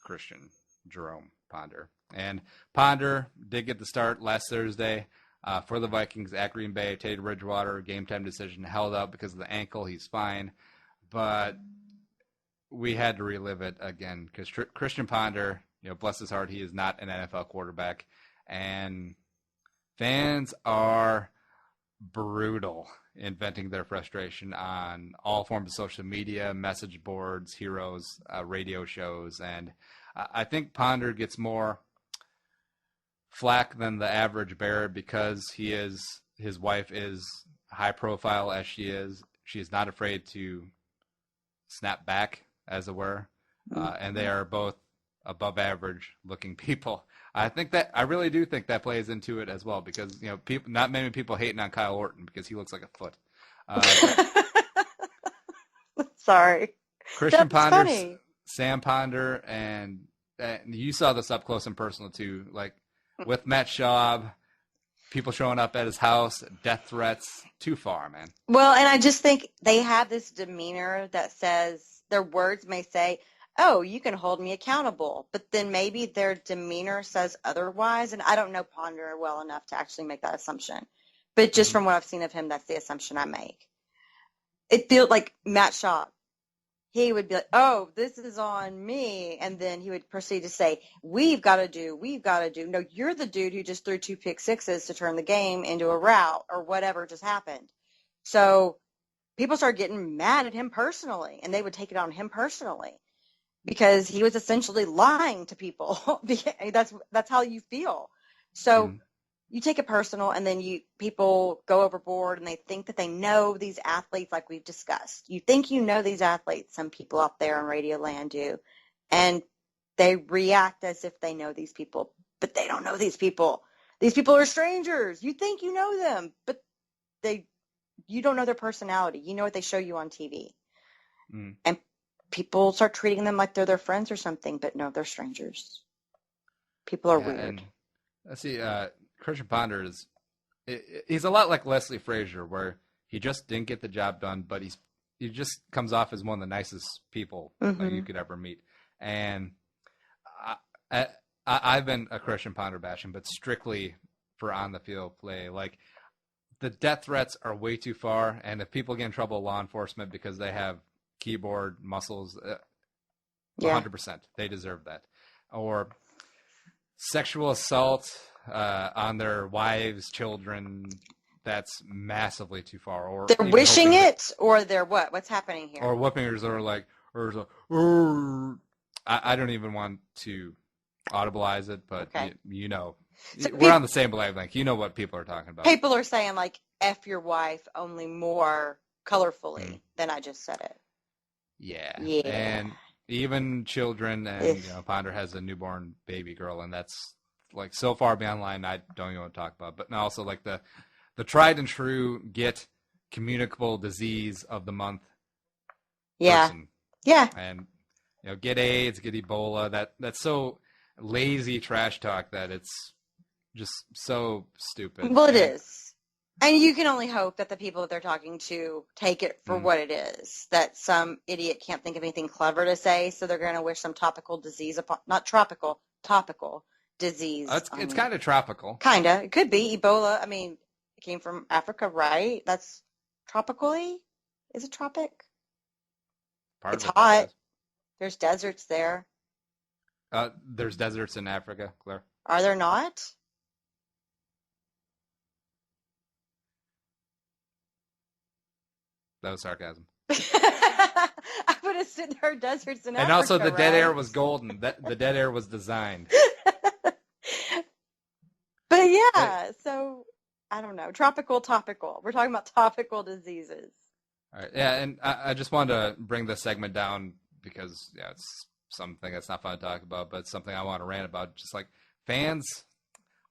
Christian Jerome Ponder. And Ponder did get the start last Thursday for the Vikings at Green Bay. Teddy Bridgewater, game time decision, held out because of the ankle. He's fine. But we had to relive it again because Christian Ponder, bless his heart, he is not an NFL quarterback. And fans are brutal in venting their frustration on all forms of social media, message boards, heroes, radio shows. And I think Ponder gets more flack than the average bear because his wife is high profile as she is. She is not afraid to snap back, as it were, and they are both above average looking people. I really do think that plays into it as well because not many people hating on Kyle Orton because he looks like a foot. Sorry, Christian That's Ponder, funny. Sam Ponder, and you saw this up close and personal too, like with Matt Schaub, people showing up at his house, death threats, too far, man. Well, and I just think they have this demeanor that says, their words may say, oh, you can hold me accountable, but then maybe their demeanor says otherwise, and I don't know Ponder well enough to actually make that assumption. But just from what I've seen of him, that's the assumption I make. It feels like Matt Schaub. He would be like, oh, this is on me. And then he would proceed to say, we've got to do. No, you're the dude who just threw 2 pick sixes to turn the game into a rout or whatever just happened. So people started getting mad at him personally, and they would take it on him personally because he was essentially lying to people. That's how you feel. So you take it personal, and then people go overboard, and they think that they know these athletes like we've discussed. You think you know these athletes, some people out there in Radio Land do, and they react as if they know these people, but they don't know these people. These people are strangers. You think you know them, but you don't know their personality. You know what they show you on TV. And people start treating them like they're their friends or something, but no, they're strangers. People are weird. And, let's see, Christian Ponder he's a lot like Leslie Frazier, where he just didn't get the job done, but he just comes off as one of the nicest people that you could ever meet. And I've been a Christian Ponder bashing, but strictly for on the field play. Like, the death threats are way too far, and if people get in trouble with law enforcement because they have keyboard muscles, 100%, they deserve that. Or sexual assault on their wives, children, that's massively too far. Or they're wishing it, or they're what? What's happening here? Or whoopingers that are like, I don't even want to audibilize it, but okay. So We're on the same wavelength. You know what people are talking about. people are saying, like, F your wife, only more colorfully Mm. than I just said it. Yeah. Yeah. And even children, and If- Ponder has a newborn baby girl, and that's like so far beyond line I don't even want to talk about. But now also like the tried and true get communicable disease of the month Yeah. person. Yeah. And get AIDS, get Ebola. That's so lazy trash talk that it's just so stupid. Well, it is. And you can only hope that the people that they're talking to take it for what it is, that some idiot can't think of anything clever to say, so they're going to wish some topical disease upon, not tropical, topical disease. It's kind of tropical. Kind of. It could be. Ebola, I mean, it came from Africa, right? That's tropically? Is it tropic? Part It's of it, hot. There's deserts there. There's deserts in Africa, Claire. Are there not? That was sarcasm. I would have said there are deserts in Africa. And also the dead right? air was golden. The dead air was designed. But yeah, so I don't know. Tropical, topical. We're talking about topical diseases. All right. Yeah, and I just wanted to bring this segment down because it's something that's not fun to talk about, but it's something I want to rant about. Just like fans,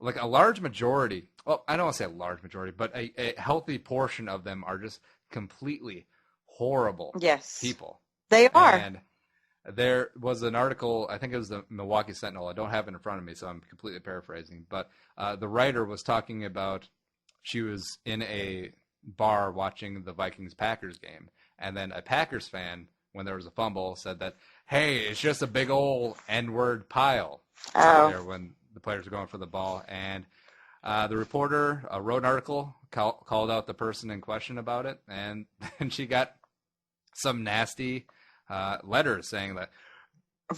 like a large majority. Well, I don't want to say a large majority, but a healthy portion of them are just completely horrible people. They are. And there was an article, I think it was the Milwaukee Sentinel. I don't have it in front of me, so I'm completely paraphrasing. But the writer was talking about she was in a bar watching the Vikings-Packers game, and then a Packers fan, when there was a fumble, said that, hey, it's just a big old N-word pile there when the players were going for the ball. And the reporter wrote an article, called out the person in question about it, and then she got some nasty letters saying that,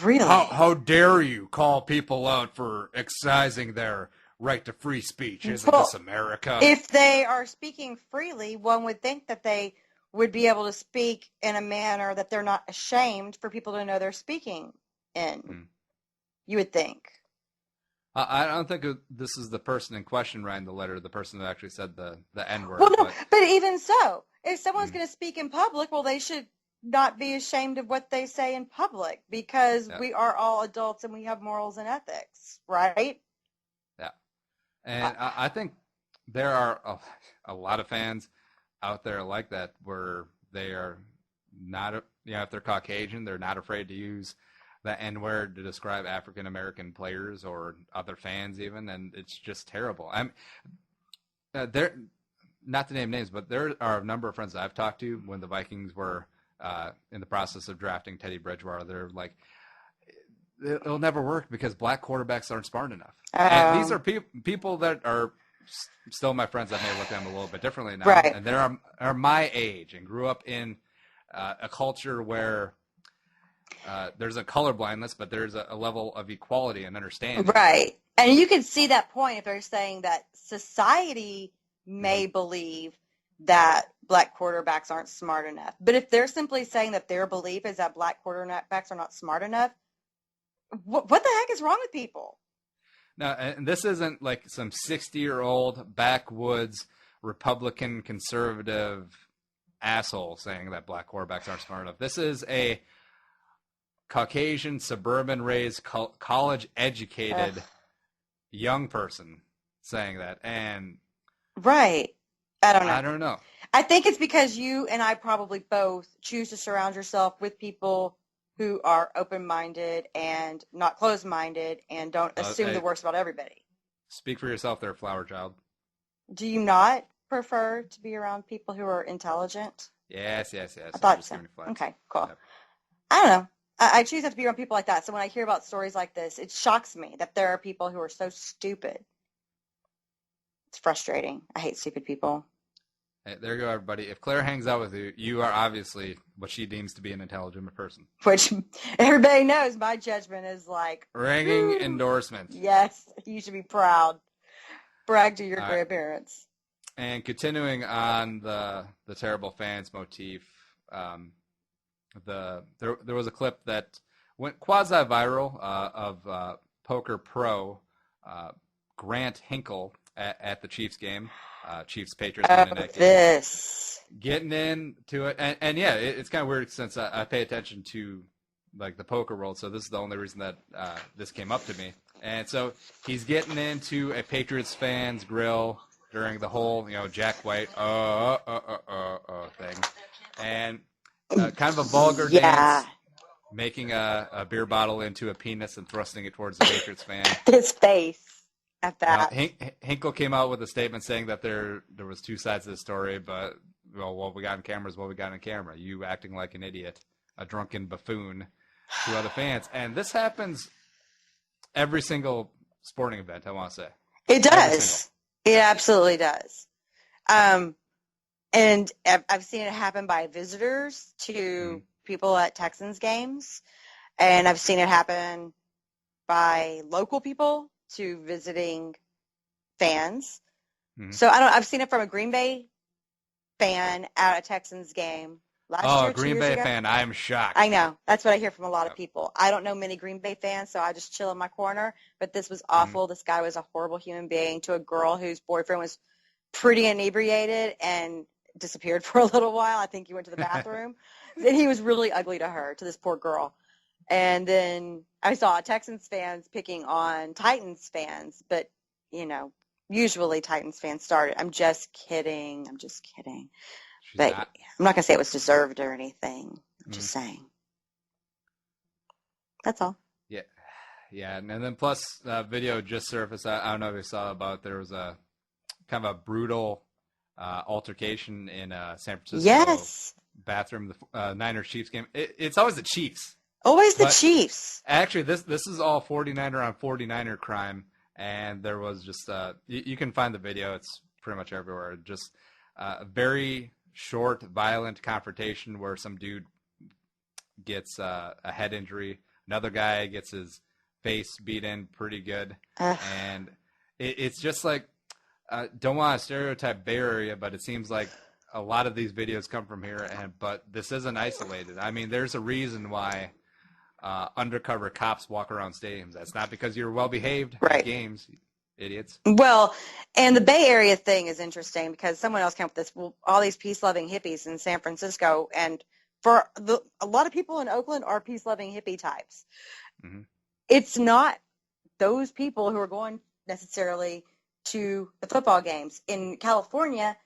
really? How dare you call people out for exercising their right to free speech? Isn't this America? If they are speaking freely, one would think that they would be able to speak in a manner that they're not ashamed for people to know they're speaking in. You would think. I don't think this is the person in question writing the letter, the person that actually said the N-word. Well, no, but even so, if someone's going to speak in public, well, they should not be ashamed of what they say in public because we are all adults and we have morals and ethics, right? Yeah. And I think there are a lot of fans out there like that where they are not, if they're Caucasian, they're not afraid to use the N-word to describe African-American players or other fans even, and it's just terrible. There, not to name names, but there are a number of friends that I've talked to when the Vikings were in the process of drafting Teddy Bridgewater. They're like, it'll never work because black quarterbacks aren't smart enough. And these are people that are still my friends. I may look at them a little bit differently now. Right. And they are my age and grew up in a culture where there's a color blindness, but there's a level of equality and understanding. Right. And you can see that point if they're saying that society may believe that black quarterbacks aren't smart enough. But if they're simply saying that their belief is that black quarterbacks are not smart enough, what the heck is wrong with people? Now, and this isn't like some 60-year-old backwoods Republican conservative asshole saying that black quarterbacks aren't smart enough. This is a Caucasian, suburban-raised, college-educated young person saying that. And right. I don't know. I don't know. I think it's because you and I probably both choose to surround yourself with people who are open-minded and not closed-minded and don't assume the worst about everybody. Speak for yourself there, flower child. Do you not prefer to be around people who are intelligent? Yes. I thought so. Okay, cool. Yep. I don't know. I choose not to be around people like that. So when I hear about stories like this, it shocks me that there are people who are so stupid. It's frustrating. I hate stupid people. Hey, there you go, everybody. If Claire hangs out with you, you are obviously what she deems to be an intelligent person. Which everybody knows my judgment is like... ringing endorsement. Yes, you should be proud. Brag to your grandparents. And continuing on the terrible fans motif, there was a clip that went quasi-viral of Poker Pro Grant Hinkle at the Chiefs game. Chiefs Patriots winning that game. This. Getting into it, and yeah, it's kind of weird since I pay attention to like the poker world, so this is the only reason that this came up to me. And so he's getting into a Patriots fans grill during the whole, Jack White thing, and kind of a vulgar dance, making a beer bottle into a penis and thrusting it towards the Patriots fan. His face at that. Hinkle came out with a statement saying that there was two sides of the story, but what we got on camera is what we got on camera. You acting like an idiot, a drunken buffoon to other fans. And this happens every single sporting event, I want to say. It does. It absolutely does. And I've seen it happen by visitors to people at Texans games. And I've seen it happen by local people to visiting fans. Mm-hmm. So I've seen it from a Green Bay fan at a Texans game last year. Green Bay fan, I'm shocked. I know. That's what I hear from a lot of people. I don't know many Green Bay fans, so I just chill in my corner. But this was awful. This guy was a horrible human being to a girl whose boyfriend was pretty inebriated and disappeared for a little while. I think he went to the bathroom. Then he was really ugly to her, to this poor girl. And then I saw Texans fans picking on Titans fans, but, usually Titans fans started. I'm just kidding. But I'm not going to say it was deserved or anything. I'm just saying. That's all. Yeah. Yeah. And then plus video just surfaced. I don't know if you saw about there was a kind of a brutal altercation in San Francisco bathroom, the Niners Chiefs game. It's always the Chiefs. Always the Chiefs. Actually, this is all 49er on 49er crime. And there was just you can find the video. It's pretty much everywhere. Just a very short, violent confrontation where some dude gets a head injury. Another guy gets his face beat in pretty good. And it's just like, don't want to stereotype Bay Area, but it seems like a lot of these videos come from here. But this isn't isolated. I mean, there's a reason why undercover cops walk around stadiums. That's not because you're well-behaved at games, idiots. Well, and the Bay Area thing is interesting because someone else came up with this. Well, all these peace-loving hippies in San Francisco, and for a lot of people in Oakland are peace-loving hippie types. Mm-hmm. It's not those people who are going necessarily to the football games. In California,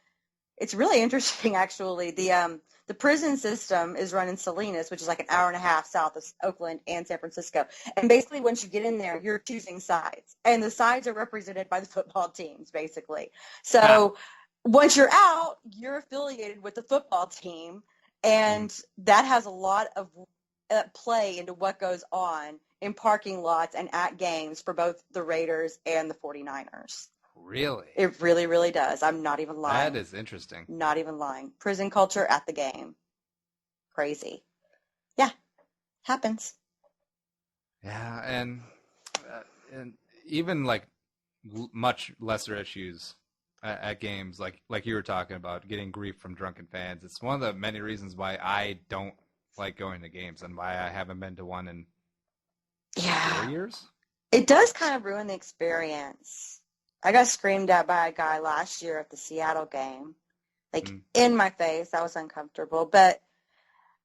it's really interesting, actually. The prison system is run in Salinas, which is like an hour and a half south of Oakland and San Francisco. And basically, once you get in there, you're choosing sides. And the sides are represented by the football teams, basically. So once you're out, you're affiliated with the football team. And that has a lot of play into what goes on in parking lots and at games for both the Raiders and the 49ers. Really? It really, really does. I'm not even lying. That is interesting. Not even lying. Prison culture at the game. Crazy. Yeah. Happens. Yeah, and even like much lesser issues at games, like you were talking about, getting grief from drunken fans. It's one of the many reasons why I don't like going to games and why I haven't been to one in 4 years. It does kind of ruin the experience. I got screamed at by a guy last year at the Seattle game, in my face. I was uncomfortable. But,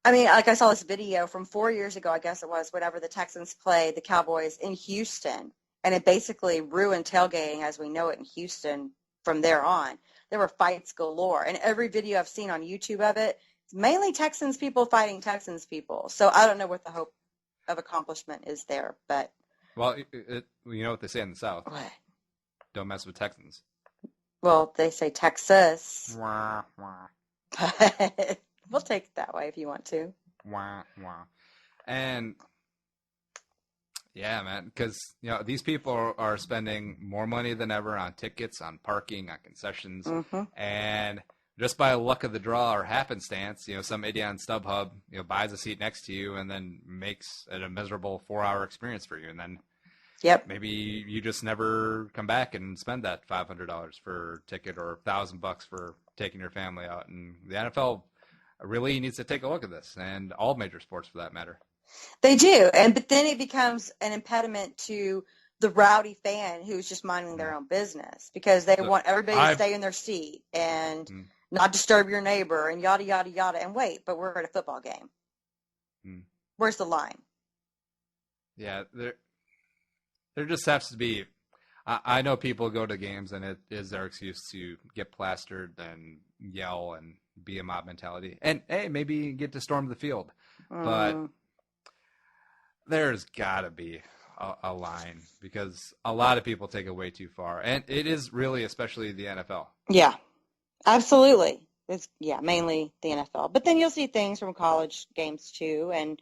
I mean, I saw this video from 4 years ago, I guess it was, whenever the Texans played the Cowboys in Houston. And it basically ruined tailgating as we know it in Houston from there on. There were fights galore. And every video I've seen on YouTube of it, it's mainly Texans people fighting Texans people. So I don't know what the hope of accomplishment is there. But well, you know what they say in the South. What? Don't mess with Texans. Well, they say Texas. Wah, wah. But we'll take it that way if you want to. Wah, wah. And, yeah, man, because, these people are spending more money than ever on tickets, on parking, on concessions. Mm-hmm. And just by luck of the draw or happenstance, some idiot on StubHub, buys a seat next to you and then makes it a miserable 4-hour experience for you. And then maybe you just never come back and spend that $500 for a ticket or $1,000 for taking your family out. And the NFL really needs to take a look at this, and all major sports for that matter. They do, but then it becomes an impediment to the rowdy fan who's just minding their own business because they want everybody to stay in their seat and not disturb your neighbor and yada, yada, yada. And wait, but we're at a football game. Where's the line? Yeah, there just has to be. I know people go to games and it is their excuse to get plastered and yell and be a mob mentality. And, hey, maybe get to storm the field. But there's got to be a line because a lot of people take it way too far. And it is really, especially the NFL. Yeah, absolutely. It's mainly the NFL. But then you'll see things from college games too. And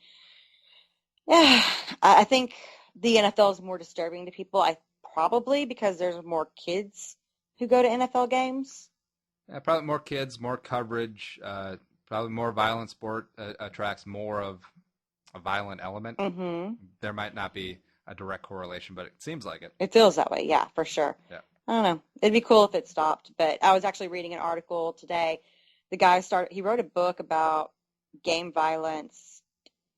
yeah, I think the NFL is more disturbing to people. Probably because there's more kids who go to NFL games. Yeah, probably more kids, more coverage, probably more violent sport attracts more of a violent element. There might not be a direct correlation, but it seems like it. It feels that way, yeah, for sure. Yeah. I don't know. It'd be cool if it stopped, but I was actually reading an article today. The guy he wrote a book about game violence,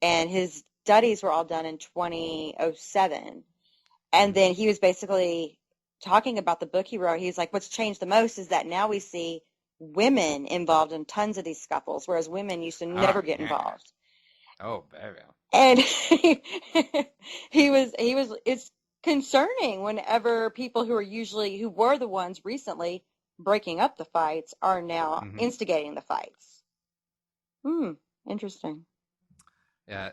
and his studies were all done in 2007. And then he was basically talking about the book he wrote. He's like, what's changed the most is that now we see women involved in tons of these scuffles, whereas women used to never get involved. Oh, baby. And it's concerning whenever people who were the ones recently breaking up the fights are now instigating the fights. Interesting. Yeah,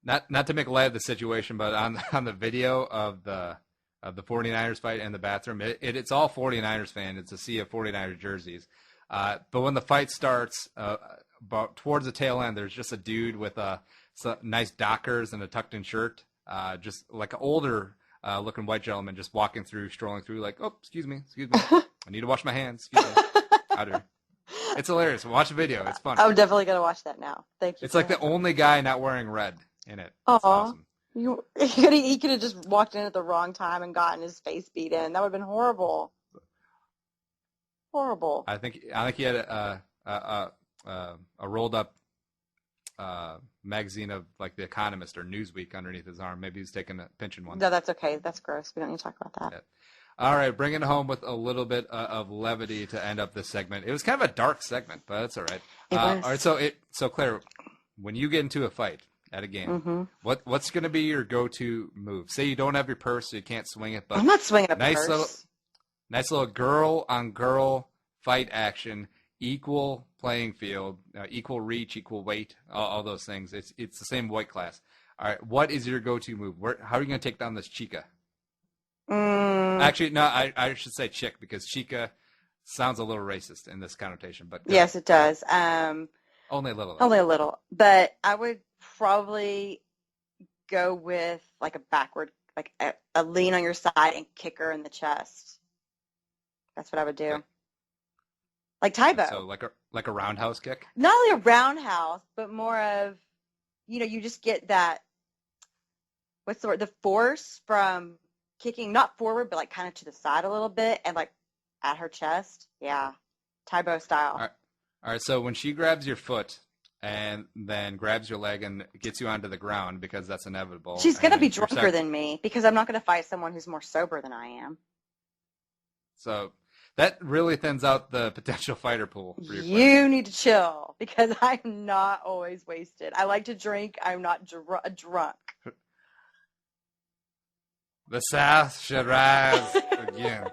not to make light of the situation, but on the video of the 49ers fight in the bathroom, it's all 49ers fan. It's a sea of 49ers jerseys. But when the fight starts, about towards the tail end, there's just a dude with some nice Dockers and a tucked-in shirt, just like an older looking white gentleman just strolling through, like, oh, excuse me, I need to wash my hands, excuse me, out here. It's hilarious. Watch the video. It's fun. I'm definitely going to watch that now. Thank you. It's like the only guy not wearing red in it. It's awesome. He could have just walked in at the wrong time and gotten his face beat in. That would have been horrible. Horrible. I think he had a rolled up magazine of like The Economist or Newsweek underneath his arm. Maybe he was pinching one. No, that's okay. That's gross. We don't need to talk about that. Yeah. All right, bringing it home with a little bit of levity to end up this segment. It was kind of a dark segment, but that's all right. All right, so Claire, when you get into a fight at a game, what's going to be your go-to move? Say you don't have your purse, so you can't swing it, but I'm not swinging a purse. Nice little girl-on-girl fight action, equal playing field, equal reach, equal weight, all those things. It's the same weight class. All right, what is your go-to move? How are you going to take down this chica? Actually, no, I should say chick because chica sounds a little racist in this connotation. But yes, it does. Only a little. Only a little. But I would probably go with like a backward, like a lean on your side and kick her in the chest. That's what I would do. Okay. Like Tebow. So like a roundhouse kick? Not only a roundhouse, but more of, you just get that, what's the word? The force from kicking, not forward, but like kind of to the side a little bit and like at her chest. Yeah. Tebow style. All right. So when she grabs your foot and then grabs your leg and gets you onto the ground because that's inevitable. She's going to be drunker than me because I'm not going to fight someone who's more sober than I am. So that really thins out the potential fighter pool for your You need to chill because I'm not always wasted. I like to drink. I'm not drunk. The South should rise again.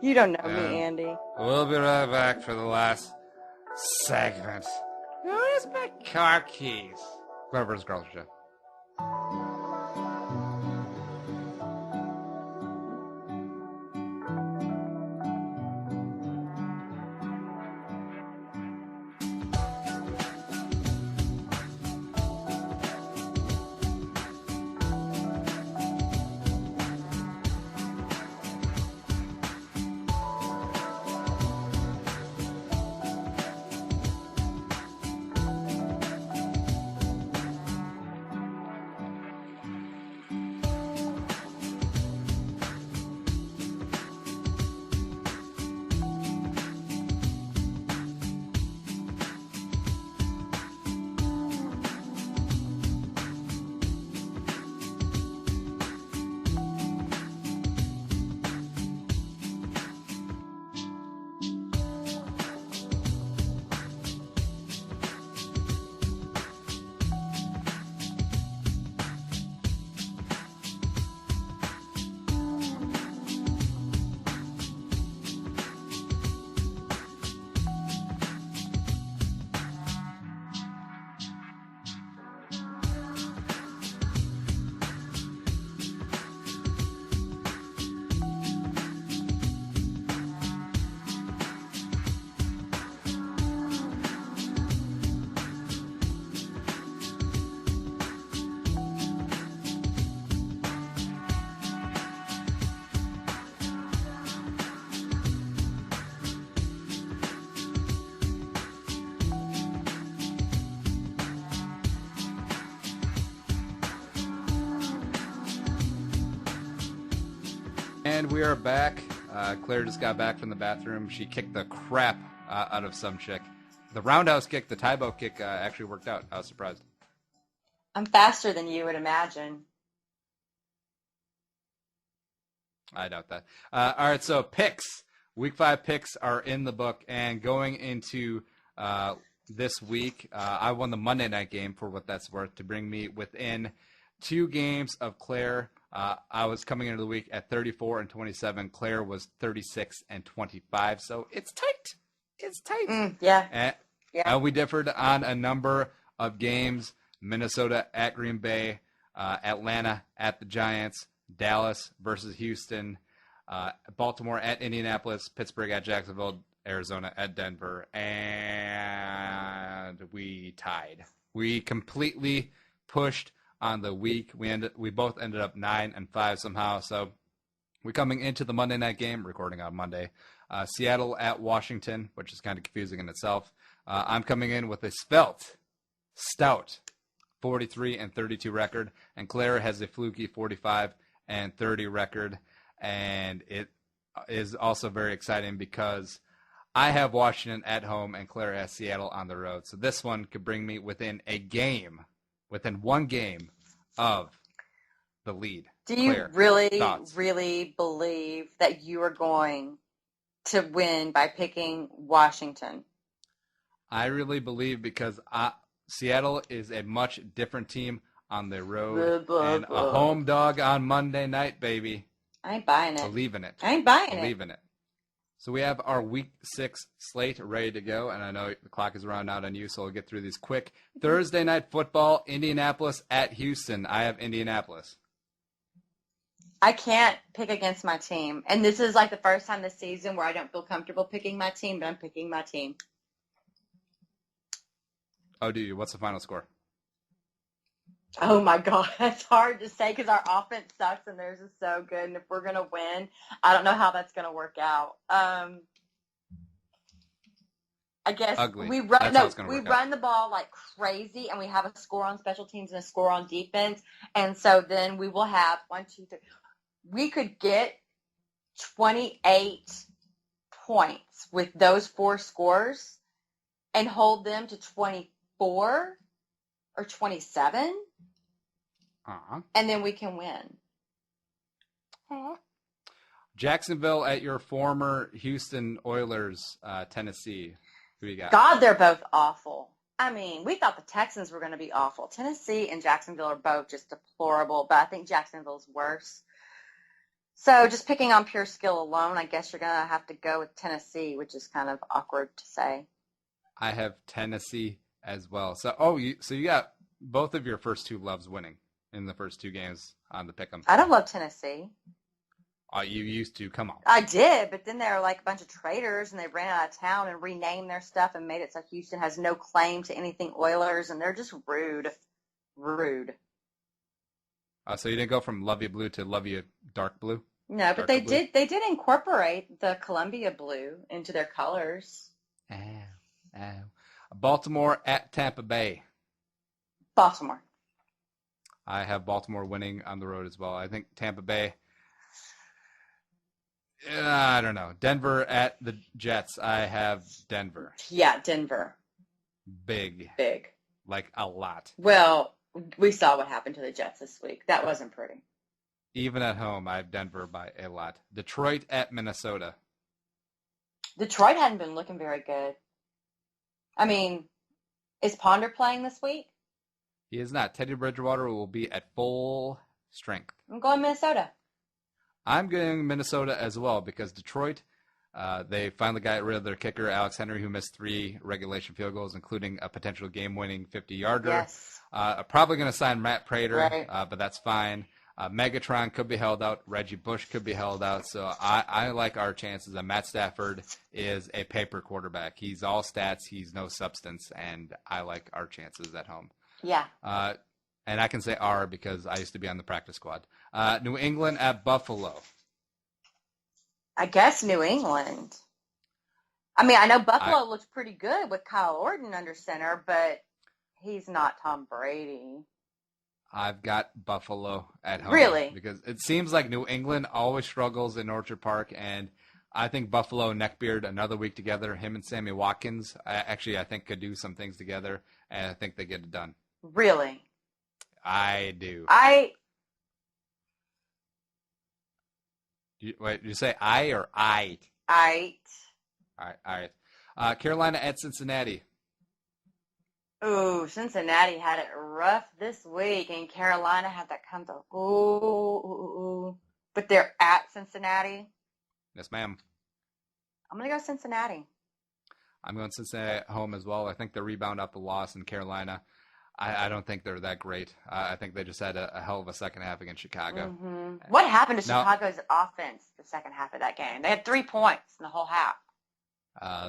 You don't know me, Andy. We'll be right back for the last segment. Where's my car keys? Claire-vs-Carlson show. And we are back. Claire just got back from the bathroom. She kicked the crap out of some chick. The roundhouse kick, the Tebow kick, actually worked out. I was surprised. I'm faster than you would imagine. I doubt that. All right, so picks. Week 5 picks are in the book. And going into this week, I won the Monday night game for what that's worth to bring me within 2 games of Claire. I was coming into the week at 34-27. Claire was 36-25. So it's tight. It's tight. Yeah. And we differed on a number of games. Minnesota at Green Bay, Atlanta at the Giants, Dallas versus Houston, Baltimore at Indianapolis, Pittsburgh at Jacksonville, Arizona at Denver, and we tied. We completely pushed on the week. We both ended up 9-5 somehow. So we're coming into the Monday night game, recording on Monday. Seattle at Washington, which is kind of confusing in itself. I'm coming in with a stout 43-32 record, and Claire has a fluky 45-30 record, and it is also very exciting because I have Washington at home and Claire has Seattle on the road. So this one could bring me within one game of the lead. Do you Claire, really, thoughts? really believe that you are going to win by picking Washington? I really believe because Seattle is a much different team on the road and a home dog on Monday night, baby. I ain't buying it. Believe in it. I ain't buying it. Believe in it. So we have our Week 6 slate ready to go, and I know the clock is running out on you, so we'll get through these quick. Thursday night football, Indianapolis at Houston. I have Indianapolis. I can't pick against my team. And this is like the first time this season where I don't feel comfortable picking my team, but I'm picking my team. Oh, do you? What's the final score? Oh, my God. That's hard to say because our offense sucks and theirs is so good. And if we're going to win, I don't know how that's going to work out. I guess Ugly. we run run the ball like crazy, and we have a score on special teams and a score on defense. And so then we will have 1, 2, 3. We could get 28 points with those 4 scores and hold them to 24 or 27. And then we can win. Jacksonville at your former Houston Oilers, Tennessee. Who you got? God, they're both awful. I mean, we thought the Texans were going to be awful. Tennessee and Jacksonville are both just deplorable, but I think Jacksonville's worse. So just picking on pure skill alone, I guess you're going to have to go with Tennessee, which is kind of awkward to say. I have Tennessee as well. So, you got both of your first 2 loves winning in the first 2 games on the pick'em. I don't love Tennessee. Oh, you used to. Come on. I did, but then they were like a bunch of traitors, and they ran out of town and renamed their stuff and made it so Houston has no claim to anything Oilers, and they're just rude. Rude. So you didn't go from love you blue to love you dark blue? No, but they did incorporate the Columbia blue into their colors. Baltimore at Tampa Bay. Baltimore. I have Baltimore winning on the road as well. I think Tampa Bay, I don't know. Denver at the Jets. I have Denver. Yeah, Denver. Big. Like a lot. Well, we saw what happened to the Jets this week. That wasn't pretty. Even at home, I have Denver by a lot. Detroit at Minnesota. Detroit hadn't been looking very good. I mean, is Ponder playing this week? He is not. Teddy Bridgewater will be at full strength. I'm going Minnesota. I'm going Minnesota as well because Detroit, they finally got rid of their kicker, Alex Henry, who missed 3 regulation field goals, including a potential game-winning 50-yarder. Yes. Probably going to sign Matt Prater, right. But that's fine. Megatron could be held out. Reggie Bush could be held out. So I like our chances. And Matt Stafford is a paper quarterback. He's all stats. He's no substance. And I like our chances at home. Yeah. And I can say R because I used to be on the practice squad. New England at Buffalo. I guess New England. I mean, I know Buffalo looks pretty good with Kyle Orton under center, but he's not Tom Brady. I've got Buffalo at home. Really? Because it seems like New England always struggles in Orchard Park, and I think Buffalo and Neckbeard another week together, him and Sammy Watkins, I think could do some things together, and I think they get it done. Really? I do. Wait, you say I or I? I. All right. Carolina at Cincinnati. Ooh, Cincinnati had it rough this week, and Carolina had that kind of ooh. But they're at Cincinnati. Yes, ma'am. I'm gonna go Cincinnati. I'm going Cincinnati at home as well. I think they rebound off the loss in Carolina. I don't think they're that great. I think they just had a hell of a second half against Chicago. Mm-hmm. What happened to Chicago's offense the second half of that game? They had 3 points in the whole half.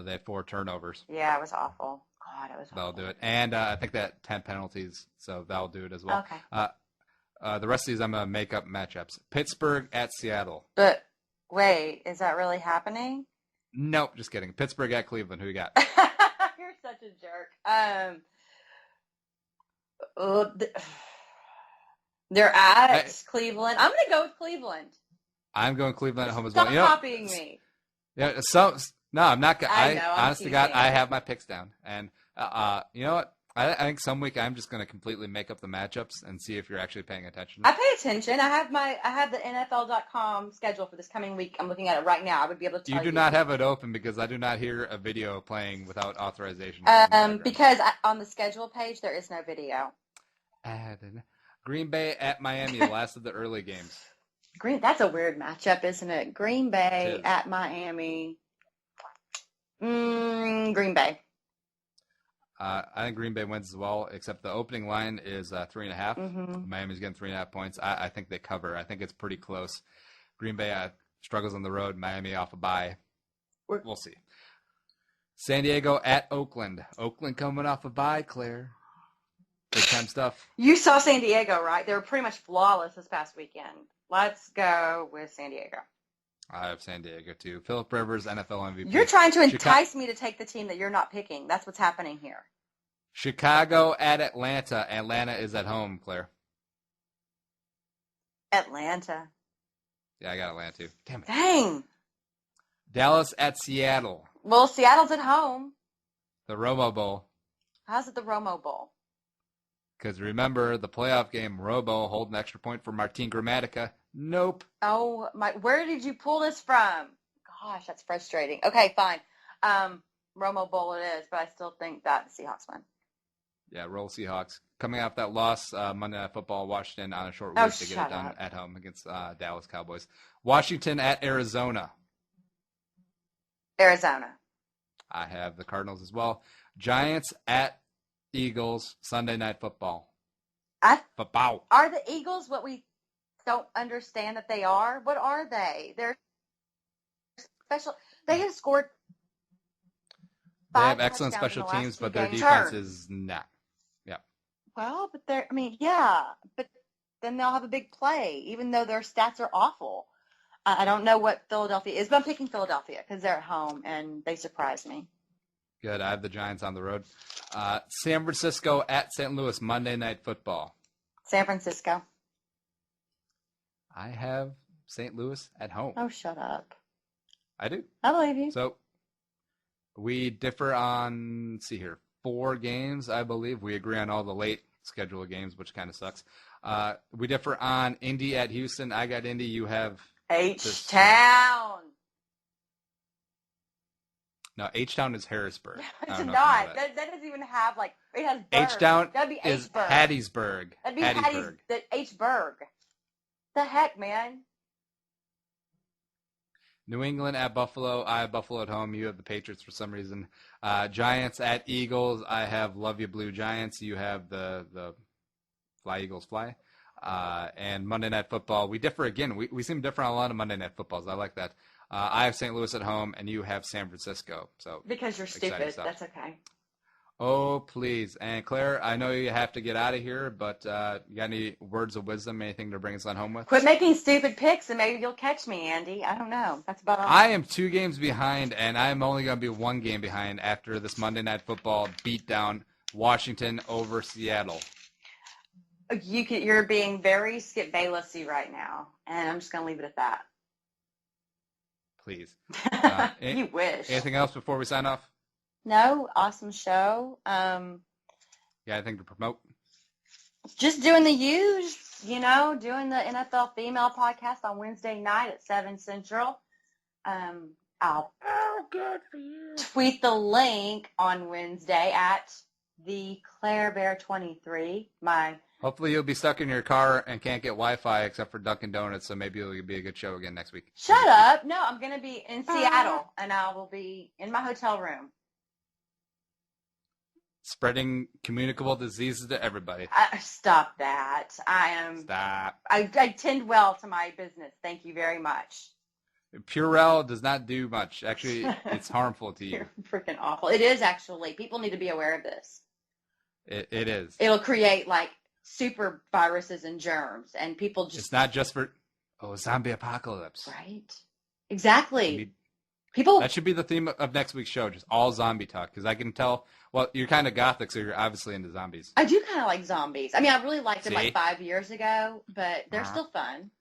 They had 4 turnovers. Yeah, it was awful. God, it was awful. That'll do it. And I think that 10 penalties, so that'll do it as well. Okay. The rest of these I'm going to make up matchups. Pittsburgh at Seattle. But wait, is that really happening? Nope, just kidding. Pittsburgh at Cleveland. Who you got? You're such a jerk. They're at Cleveland. I'm going to go with Cleveland. I'm going Cleveland at home as Stop well. copying me. Yeah, no, I'm not. I know, honest to God, I have my picks down, and you know what? I think some week I'm just going to completely make up the matchups and see if you're actually paying attention. I pay attention. I have the NFL.com schedule for this coming week. I'm looking at it right now. I would be able to tell you. You do not have it open because I do not hear a video playing without authorization. Because on the schedule page there is no video. Green Bay at Miami, the last of the early games. That's a weird matchup, isn't it? Green Bay at Miami. Green Bay. I think Green Bay wins as well, except the opening line is 3.5. Mm-hmm. Miami's getting 3.5 points. I think they cover. I think it's pretty close. Green Bay struggles on the road. Miami off a bye. We'll see. San Diego at Oakland. Oakland coming off a bye, Claire. Big time stuff. You saw San Diego, right? They were pretty much flawless this past weekend. Let's go with San Diego. I have San Diego, too. Phillip Rivers, NFL MVP. You're trying to entice me to take the team that you're not picking. That's what's happening here. Chicago at Atlanta. Atlanta is at home, Claire. Atlanta. Yeah, I got Atlanta, too. Damn it. Dang. Dallas at Seattle. Well, Seattle's at home. The Romo Bowl. How's it the Romo Bowl? Because remember, the playoff game, Robo, hold an extra point for Martin Gramatica. Nope. Oh, my. Where did you pull this from? Gosh, that's frustrating. Okay, fine. Romo Bowl it is, but I still think that the Seahawks win. Yeah, roll Seahawks. Coming off that loss, Monday Night Football, Washington on a short week to get it done at home against Dallas Cowboys. Washington at Arizona. Arizona. I have the Cardinals as well. Giants at Eagles, Sunday Night Football. Football. Are the Eagles what we don't understand that they are? What are they? They're special. They have scored. They have excellent special teams, but their defense is not. Yeah. Well, but they're. I mean, yeah, but then they'll have a big play, even though their stats are awful. I don't know what Philadelphia is, but I'm picking Philadelphia because they're at home and they surprise me. Good. I have the Giants on the road. San Francisco at St. Louis, Monday Night Football. San Francisco. I have St. Louis at home. Oh, shut up. I do. I believe you. So we differ on, let's see here, 4 games, I believe. We agree on all the late schedule games, which kind of sucks. We differ on Indy at Houston. I got Indy. You have H-Town. No, H-Town is Harrisburg. It's not. That doesn't even have, like, it has Berg. H-Town That'd be is H-Burg. Hattiesburg. That'd be Hattiesburg. H-Burg. The heck, man? New England at Buffalo. I have Buffalo at home. You have the Patriots for some reason. Giants at Eagles. I have Love You Blue Giants. You have the Fly Eagles Fly. And Monday Night Football. We differ again. We seem different on a lot of Monday Night Footballs. I like that. I have St. Louis at home, and you have San Francisco. So because you're stupid. That's okay. Oh, please. And Claire, I know you have to get out of here, but you got any words of wisdom, anything to bring us on home with? Quit making stupid picks, and maybe you'll catch me, Andy. I don't know. That's about all. I am 2 games behind, and I'm only going to be 1 game behind after this Monday Night Football beatdown, Washington over Seattle. You're being very Skip Baylessy right now, and I'm just going to leave it at that. Please. You wish. Anything else before we sign off? No, awesome show. Yeah, anything to promote? Just doing the huge, doing the NFL female podcast on Wednesday night at 7 Central. I'll good for you. Tweet the link on Wednesday at the Claire-vs-Carlson. Hopefully you'll be stuck in your car and can't get Wi-Fi except for Dunkin' Donuts, so maybe it'll be a good show again next week. Shut up. No, I'm going to be in Seattle, and I will be in my hotel room. Spreading communicable diseases to everybody. Stop that. Stop. I tend well to my business. Thank you very much. Purell does not do much. Actually, it's harmful to you. You're freaking awful. It is, actually. People need to be aware of this. It is. It'll create, super viruses and germs, and people just... It's not just for... zombie apocalypse. Right? Exactly. People... That should be the theme of next week's show, just all zombie talk, because I can tell... Well, you're kind of gothic, so you're obviously into zombies. I do kind of like zombies. I mean, I really liked them 5 years ago, but they're still fun.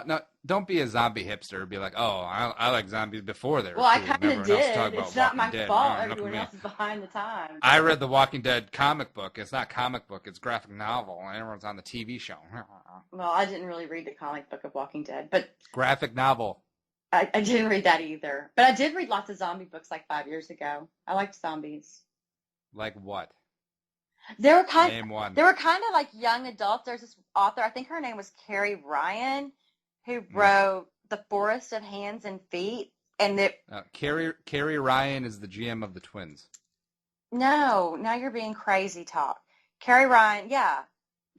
No, don't be a zombie hipster. Be like, I like zombies before they were cool. I kind of did. It's not my fault. Everyone else is behind the times. I read the Walking Dead comic book. It's not comic book. It's graphic novel. And everyone's on the TV show. Well, I didn't really read the comic book of Walking Dead, but... Graphic novel. I didn't read that either. But I did read lots of zombie books 5 years ago. I liked zombies. Like what? They were kind Name one. They were kind of like young adults. There's this author, I think her name was Carrie Ryan, who wrote The Forest of Hands and Feet. And Carrie Ryan is the GM of the Twins. No, now you're being crazy talk. Carrie Ryan, yeah,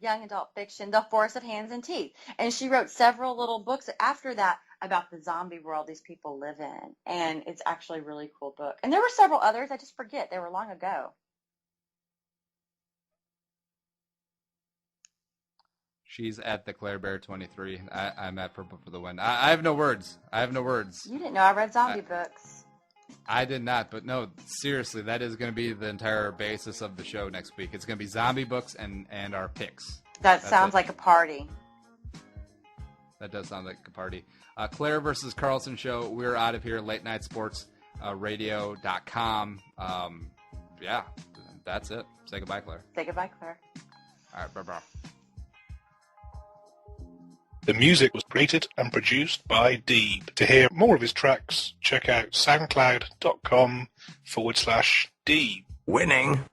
young adult fiction, The Forest of Hands and Teeth. And she wrote several little books after that about the zombie world these people live in. And it's actually a really cool book. And there were several others. I just forget. They were long ago. She's at the Claire Bear 23. I'm at Purple for the Win. I have no words. You didn't know I read zombie books. I did not, but no, seriously, that is going to be the entire basis of the show next week. It's going to be zombie books and our picks. That sounds like a party. That does sound like a party. Claire versus Carlson show. We're out of here. Late Night Sports Radio.com. Yeah, that's it. Say goodbye, Claire. Say goodbye, Claire. All right, bye-bye. The music was created and produced by Deeb. To hear more of his tracks, check out soundcloud.com/Deeb. Winning.